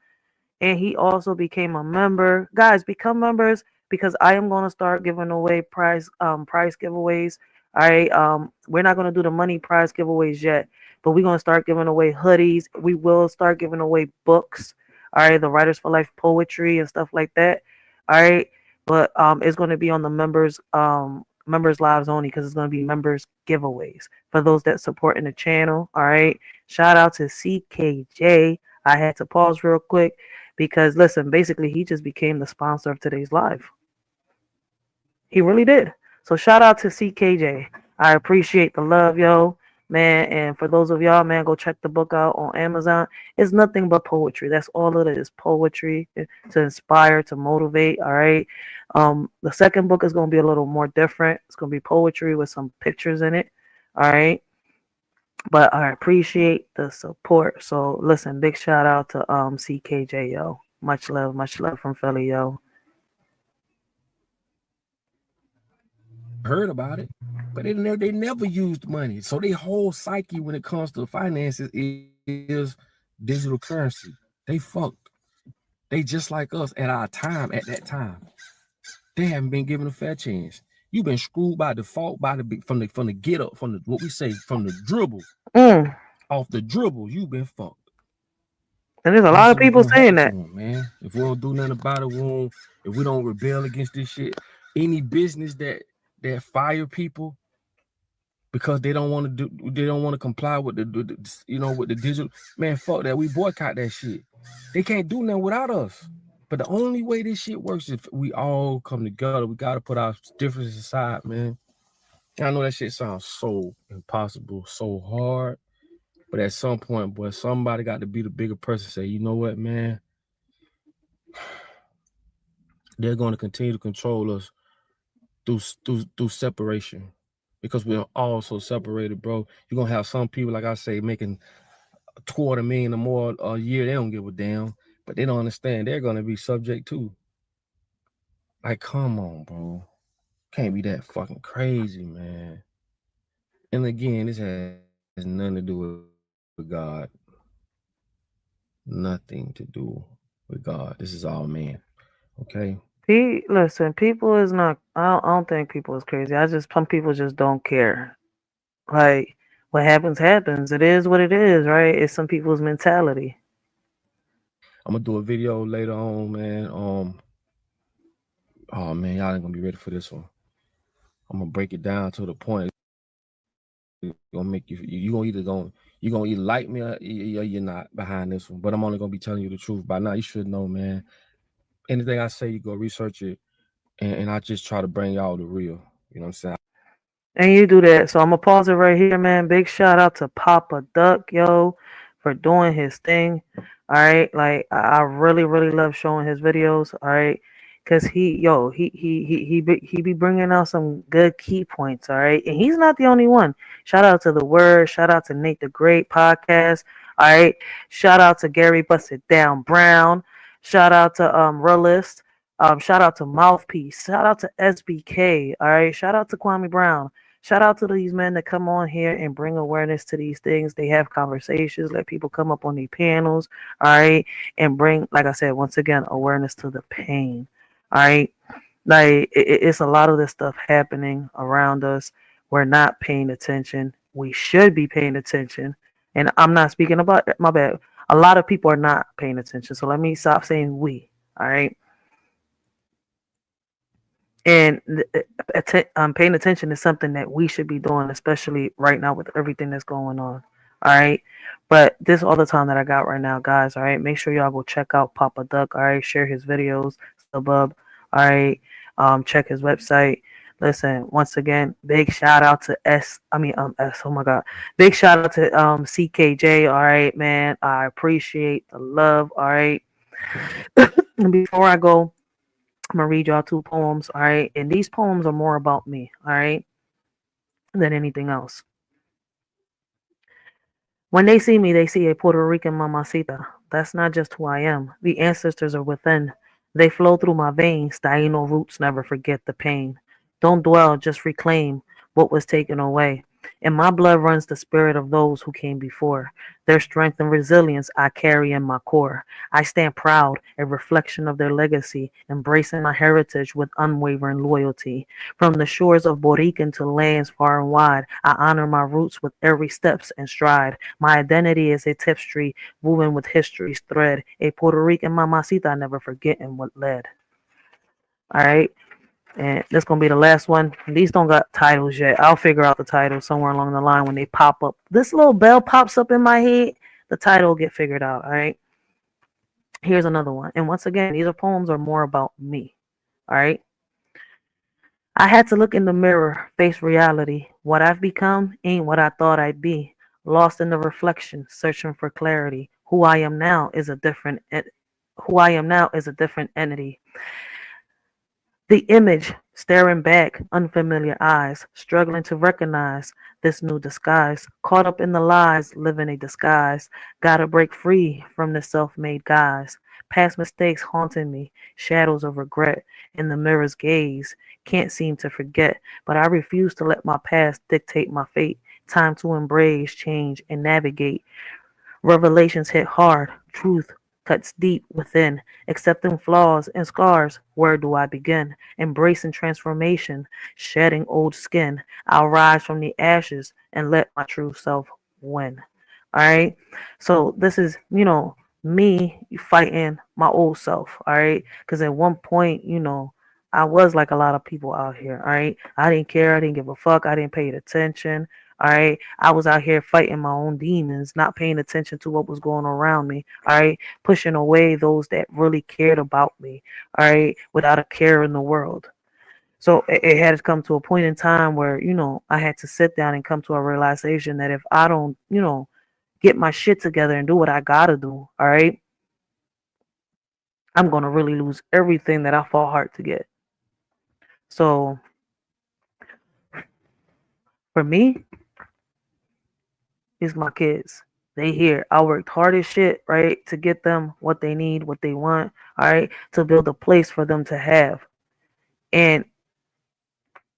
And he also became a member. Guys, become members because I am going to start giving away prize giveaways. All right. We're not going to do the money prize giveaways yet, but we're going to start giving away hoodies. We will start giving away books. All right, the Writers for Life poetry and stuff like that. All right. But it's going to be on the members lives only because it's going to be members giveaways for those that support in the channel. All right. Shout out to CKJ. I had to pause real quick because, listen, basically he just became the sponsor of today's live. He really did. So shout out to CKJ. I appreciate the love, yo, man. And for those of y'all, man, go check the book out on Amazon. It's nothing but poetry. That's all it is, poetry to inspire, to motivate. All right. The second book is going to be a little more different. It's going to be poetry with some pictures in it. All right. But I appreciate the support. So listen, big shout out to CKJ, yo. Much love from Philly, yo. heard about it, but they never used money. So their whole psyche when it comes to finances is digital currency. They fucked. They just like us at our time, at that time. They haven't been given a fair chance. You've been screwed by default from the get up, from the what we say, from the dribble. Off the dribble, you've been fucked. And there's a lot of people saying that. Man, if we don't do nothing about it, if we don't rebel against this shit, any business that fire people because they don't want to comply with with the digital, man, fuck that. We boycott that shit. They can't do nothing without us. But the only way this shit works is if we all come together. We got to put our differences aside, man. I know that shit sounds so impossible, so hard, but But at some point, boy, somebody got to be the bigger person. Say, you know what, man? They're going to continue to control us through separation, because we're all so separated, bro. You're gonna have some people, like I say, making $250,000 or more a year. They don't give a damn, but they don't understand they're gonna be subject to. Like, come on, bro. Can't be that fucking crazy, man. And again, this has nothing to do with God. Nothing to do with God. This is all man. Okay. Listen, people is not. I don't think people is crazy. Some people just don't care. Like, what happens, happens. It is what it is, right? It's some people's mentality. I'm gonna do a video later on, man. Oh man, y'all ain't gonna be ready for this one. I'm gonna break it down to the point. Gonna make you gonna either like me or you're not behind this one. But I'm only gonna be telling you the truth. By now, you should know, man. Anything I say, you go research it, and I just try to bring y'all the real. You know what I'm saying? And you do that. So I'm gonna pause it right here, man. Big shout out to Papa Duck, yo, for doing his thing. All right, like I really, really love showing his videos. All right, cause he be bringing out some good key points. All right, and he's not the only one. Shout out to The Word. Shout out to Nate the Great podcast. All right, shout out to Gary Busted Down Brown. Shout out to Realist. Shout out to Mouthpiece. Shout out to SBK. All right, shout out to Kwame Brown. Shout out to these men that come on here and bring awareness to these things. They have conversations, let people come up on their panels, all right, and bring, like I said, once again, awareness to the pain, all right. Like, it's a lot of this stuff happening around us. We're not paying attention. We should be paying attention. And I'm not speaking about, my bad. A lot of people are not paying attention. So let me stop saying we, all right. And paying attention is something that we should be doing, especially right now with everything that's going on. All right. But this is all the time that I got right now, guys. All right. Make sure y'all go check out Papa Duck. All right. Share his videos. Subbub. All right. Check his website. Listen, once again, big shout out to S. Oh my God. Big shout out to CKJ. All right, man. I appreciate the love. All right. And before I go, I'm gonna read y'all 2 poems, all right? And these poems are more about me, all right, than anything else. When they see me, they see a Puerto Rican mamacita. That's not just who I am. The ancestors are within. They flow through my veins. Taino roots never forget the pain. Don't dwell, just reclaim what was taken away. In my blood runs the spirit of those who came before. Their strength and resilience I carry in my core. I stand proud, a reflection of their legacy, embracing my heritage with unwavering loyalty. From the shores of Borican to lands far and wide, I honor my roots with every steps and stride. My identity is a tapestry woven with history's thread, a Puerto Rican mamacita never forgetting what led. All right. And that's going to be the last one. These don't got titles yet. I'll figure out the title somewhere along the line when they pop up. This little bell pops up in my head. The title will get figured out. All right. Here's another one. And once again, these poems are more about me. All right. I had to look in the mirror, face reality. What I've become ain't what I thought I'd be. Lost in the reflection, searching for clarity. Who I am now is a different entity. The image staring back, unfamiliar eyes, struggling to recognize this new disguise. Caught up in the lies, living a disguise. Gotta break free from the self-made guise. Past mistakes haunting me, shadows of regret in the mirror's gaze. Can't seem to forget, but I refuse to let my past dictate my fate. Time to embrace, change, and navigate. Revelations hit hard, truth cuts deep within, accepting flaws and scars. Where do I begin? Embracing transformation, shedding old skin. I'll rise from the ashes and let my true self win. All right. So this is, me fighting my old self. All right. Because at one point, I was like a lot of people out here. All right. I didn't care. I didn't give a fuck. I didn't pay attention. All right. I was out here fighting my own demons, not paying attention to what was going on around me. All right. Pushing away those that really cared about me. All right. Without a care in the world. So it had to come to a point in time where, I had to sit down and come to a realization that if I don't, get my shit together and do what I gotta do, all right, I'm gonna really lose everything that I fought hard to get. So for me, it's my kids. They here. I worked hard as shit, right, to get them what they need, what they want, all right, to build a place for them to have. And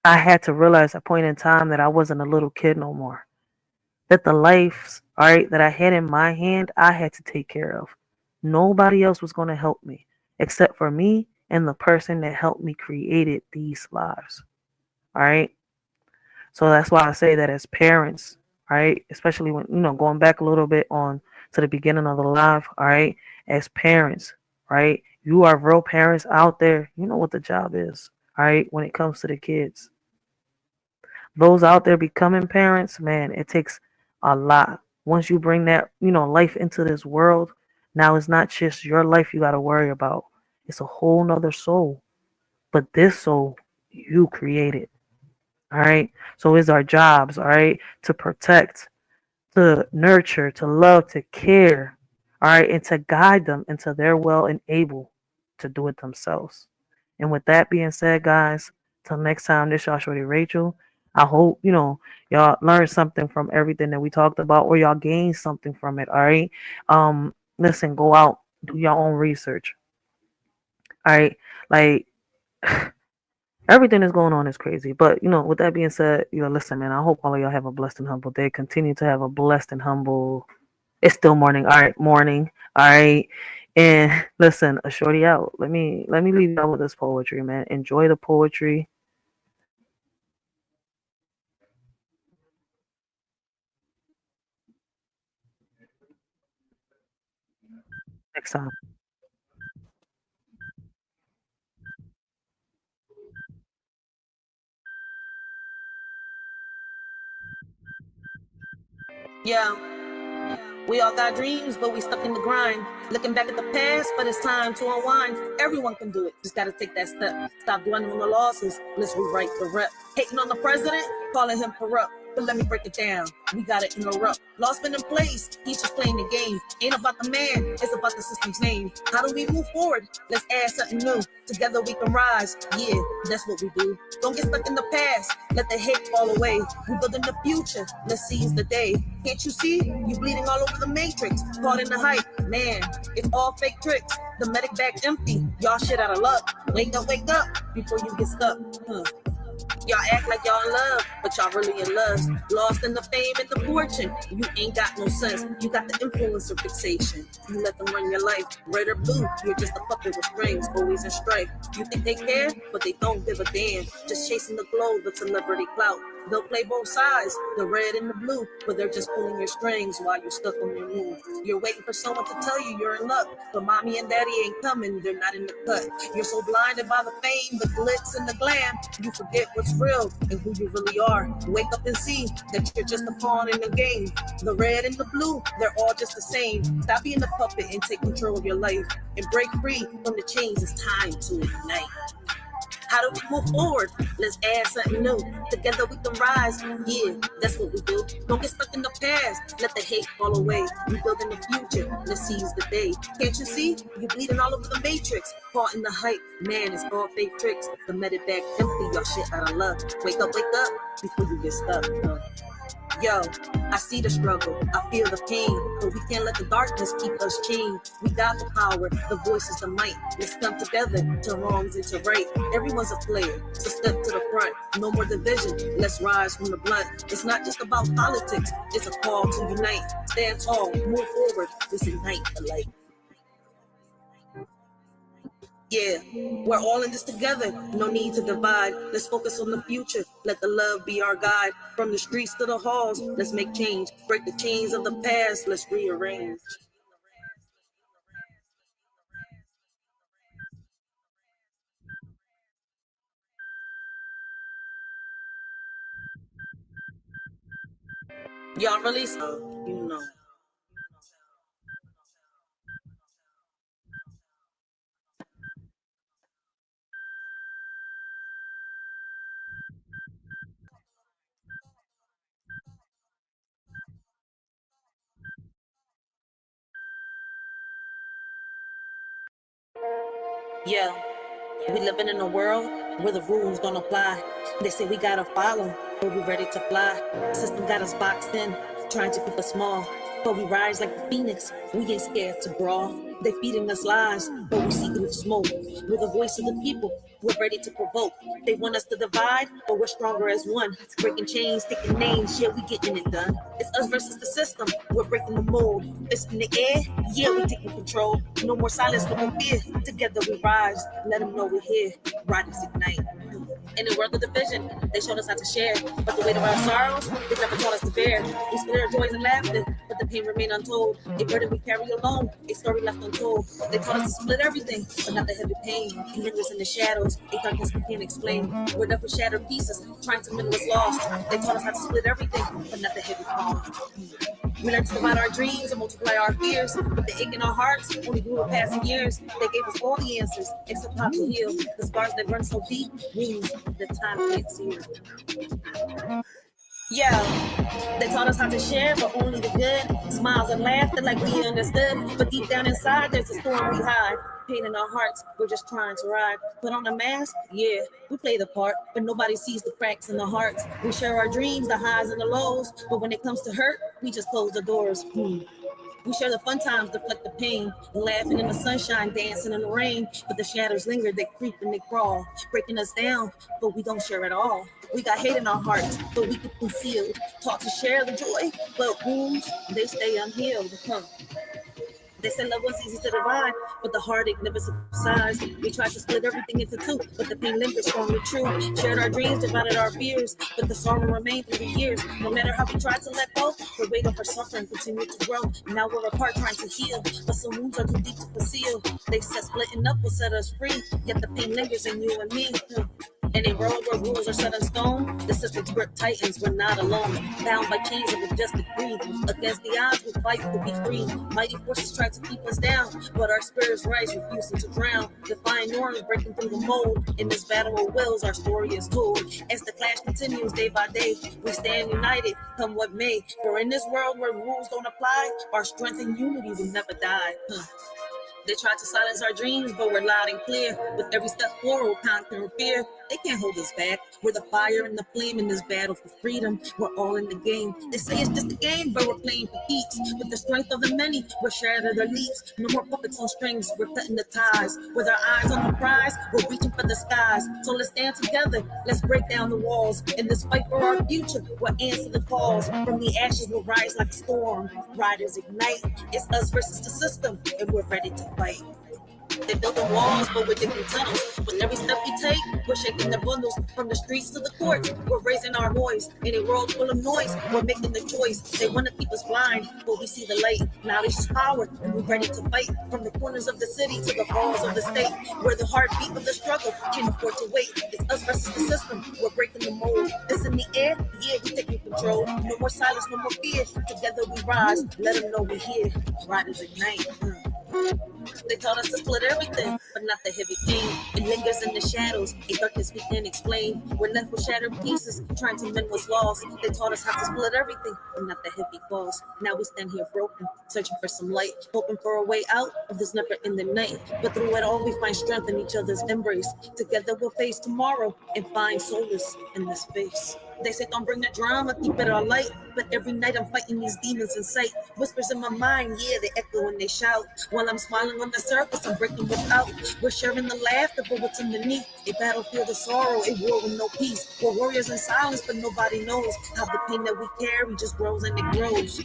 I had to realize at a point in time that I wasn't a little kid no more. That the lives, all right, that I had in my hand, I had to take care of. Nobody else was going to help me except for me and the person that helped me created these lives. All right. So that's why I say that as parents, right, especially when, going back a little bit on to the beginning of the live, all right, as parents, right, you are real parents out there, you know what the job is, all right, when it comes to the kids. Those out there becoming parents, man, it takes a lot. Once you bring that, life into this world, now it's not just your life you got to worry about. It's a whole nother soul. But this soul, you created. All right. So it's our jobs, all right, to protect, to nurture, to love, to care, all right, and to guide them until they're well and able to do it themselves. And with that being said, guys, till next time, this y'all shorty Rachel. I hope, y'all learned something from everything that we talked about, or y'all gained something from it. All right. Listen, go out, do your own research. All right. Like everything that's going on is crazy. But with that being said, listen, man, I hope all of y'all have a blessed and humble day. Continue to have a blessed and humble. It's still morning. All right, morning. All right. And listen, a shorty out. Let me leave y'all with this poetry, man. Enjoy the poetry. Next time. Yeah, we all got dreams, but we stuck in the grind. Looking back at the past, but it's time to unwind. Everyone can do it, just gotta take that step. Stop dwelling on the losses, let's rewrite the rep. Hating on the president, calling him corrupt. But let me break it down, we gotta interrupt. Lost been in place, he's just playing the game. Ain't about the man, it's about the system's name. How do we move forward? Let's add something new. Together we can rise, yeah, that's what we do. Don't get stuck in the past, let the hate fall away. We building the future, let's seize the day. Can't you see? You bleeding all over the matrix. Caught in the hype, man, it's all fake tricks. The medic bag empty, y'all shit out of luck. Wake up, before you get stuck. Y'all act like y'all in love, but y'all really in lust. Lost in the fame and the fortune. You ain't got no sense. You got the influencer fixation. You let them run your life. Red or blue, you're just a puppet with strings, always in strife. You think they care, but they don't give a damn. Just chasing the glow, the celebrity clout. They'll play both sides, the red and the blue, but they're just pulling your strings while you're stuck on your move. You're waiting for someone to tell you you're in luck, but mommy and daddy ain't coming, they're not in the cut. You're so blinded by the fame, the glitz and the glam, you forget what's real and who you really are. Wake up and see that you're just a pawn in the game. The red and the blue, they're all just the same. Stop being a puppet and take control of your life and break free from the chains. It's time to ignite. How do we move forward? Let's add something new. Together we can rise. Yeah, that's what we do. Don't get stuck in the past. Let the hate fall away. We building the future. Let's seize the day. Can't you see? You bleeding all over the matrix. Caught in the hype. Man, it's all fake tricks. The medic bag empty. Y'all shit out of luck. Wake up before you get stuck. Yo, I see the struggle, I feel the pain, but we can't let the darkness keep us chained. We got the power, the voice is the might. Let's come together to wrongs and to right. Everyone's a player, so step to the front. No more division, let's rise from the blunt. It's not just about politics, it's a call to unite. Stand tall, move forward, let's ignite the light. Yeah, we're all in this together. No need to divide. Let's focus on the future. Let the love be our guide. From the streets to the halls, let's make change. Break the chains of the past. Let's rearrange. Y'all really so, you know. Yeah, we living in a world where the rules don't apply. They say we gotta follow, but we ready to fly. System got us boxed in, trying to keep us small. But we rise like the phoenix, we ain't scared to brawl. They feeding us lies, but we see through the smoke. We're the voice of the people, we're ready to provoke. They want us to divide, but we're stronger as one. Breaking chains, taking names, yeah, we getting it done. It's us versus the system, we're breaking the mold. It's in the air, yeah, we taking control. No more silence, no more fear. Together we rise, let them know we're here. Riders ignite. In the world of division, they showed us how to share. But the weight of our sorrows, they never taught us to bear. We split our joys and laughter, but the pain remained untold. A burden we carry alone, a story left untold. They taught us to split everything, but not the heavy pain. He lingers in the shadows, a darkness we can't explain. We're left with shattered pieces, trying to mend what's lost. They taught us how to split everything, but not the heavy cost. We learned to divide our dreams and multiply our fears. But the ache in our hearts only grew in passing years. They gave us all the answers, except how to heal. The scars that run so deep, wounds that time can't seal. Yeah, they taught us how to share, but only the good. Smiles and laughter like we understood. But deep down inside, there's a storm we hide. Pain in our hearts, we're just trying to ride. Put on a mask, yeah, we play the part, but nobody sees the cracks in the hearts. We share our dreams, the highs and the lows, but when it comes to hurt, we just close the doors. We share the fun times, deflect the pain, laughing in the sunshine, dancing in the rain. But the shadows linger, they creep and they crawl, breaking us down, but we don't share it all. We got hate in our hearts, but we keep concealed. Taught to share the joy, but wounds, they stay unhealed. They say love was easy to divide, but the heartache never subsides. We tried to split everything into two, but the pain lingers strong and true. Shared our dreams, divided our fears, but the sorrow remained through the years. No matter how we tried to let go, the weight of our suffering continued to grow. Now we're apart trying to heal, but some wounds are too deep to conceal. They said splitting up will set us free, yet the pain lingers in you and me. In a world where rules are set in stone, the system's grip tightens, we're not alone. Bound by chains of injustice greed, against the odds we fight to be free. Mighty forces try to keep us down, but our spirits rise, refusing to drown. Defying norms, breaking through the mold. In this battle of wills, our story is told. As the clash continues day by day, we stand united, come what may. For in this world where rules don't apply, our strength and unity will never die. They try to silence our dreams, but we're loud and clear. With every step forward, conquering fear. They can't hold us back. We're the fire and the flame in this battle for freedom. We're all in the game. They say it's just a game, but we're playing for keeps. With the strength of the many, we're shattered elites. No more puppets on strings, we're cutting the ties. With our eyes on the prize, we're reaching for the skies. So let's stand together, let's break down the walls. In this fight for our future, we'll answer the calls. From the ashes, we'll rise like a storm. Riders ignite, it's us versus the system, and we're ready to fight. They building walls, but we're digging tunnels. With every step we take, we're shaking the bundles. From the streets to the courts, we're raising our voice. In a world full of noise, we're making the choice. They want to keep us blind, but we see the light. Knowledge is power, and we're ready to fight. From the corners of the city to the walls of the state, where the heartbeat of the struggle can't afford to wait. It's us versus the system, we're breaking the mold. It's in the air, yeah, we're taking control. No more silence, no more fear. Together we rise, let them know we're here. Riders ignite. They taught us to split everything, but not the heavy pain. It lingers in the shadows, a darkness we can't explain. We're left with shattered pieces, trying to mend what's lost. They taught us how to split everything, but not the heavy cost. Now we stand here broken, searching for some light, hoping for a way out of this never-ending night. But through it all, we find strength in each other's embrace. Together we'll face tomorrow and find solace in this space. They say don't bring the drama, keep it all light. But every night I'm fighting these demons in sight. Whispers in my mind, yeah, they echo and they shout. While I'm smiling on the surface, I'm breaking without. We're sharing the laughter, but what's underneath? A battlefield of sorrow, a war with no peace. We're warriors in silence, but nobody knows how the pain that we carry just grows and it grows.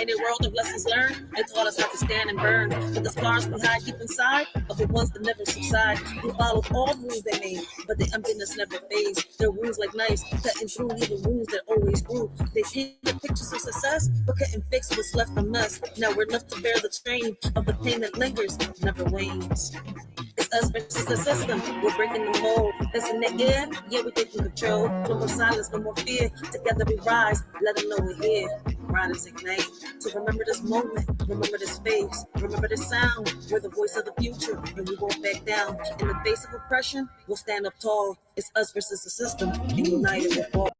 In a world of lessons learned, they taught us how to stand and burn. But the scars we hide deep inside are the ones that never subside. We followed all the rules they made, but the emptiness never fades. Their wounds like knives, cutting through even wounds that always grew. They painted pictures of success, but couldn't fix what's left from us. Now we're left to bear the strain of the pain that lingers, never wanes. It's us versus the system, we're breaking the mold. It's in the air, yeah, we're taking control. No more silence, no more fear. Together we rise, let them know we're here. Riders ignite. So remember this moment, remember this face, remember this sound. We're the voice of the future, and we won't back down. In the face of oppression, we'll stand up tall. It's us versus the system, and united we'll fall.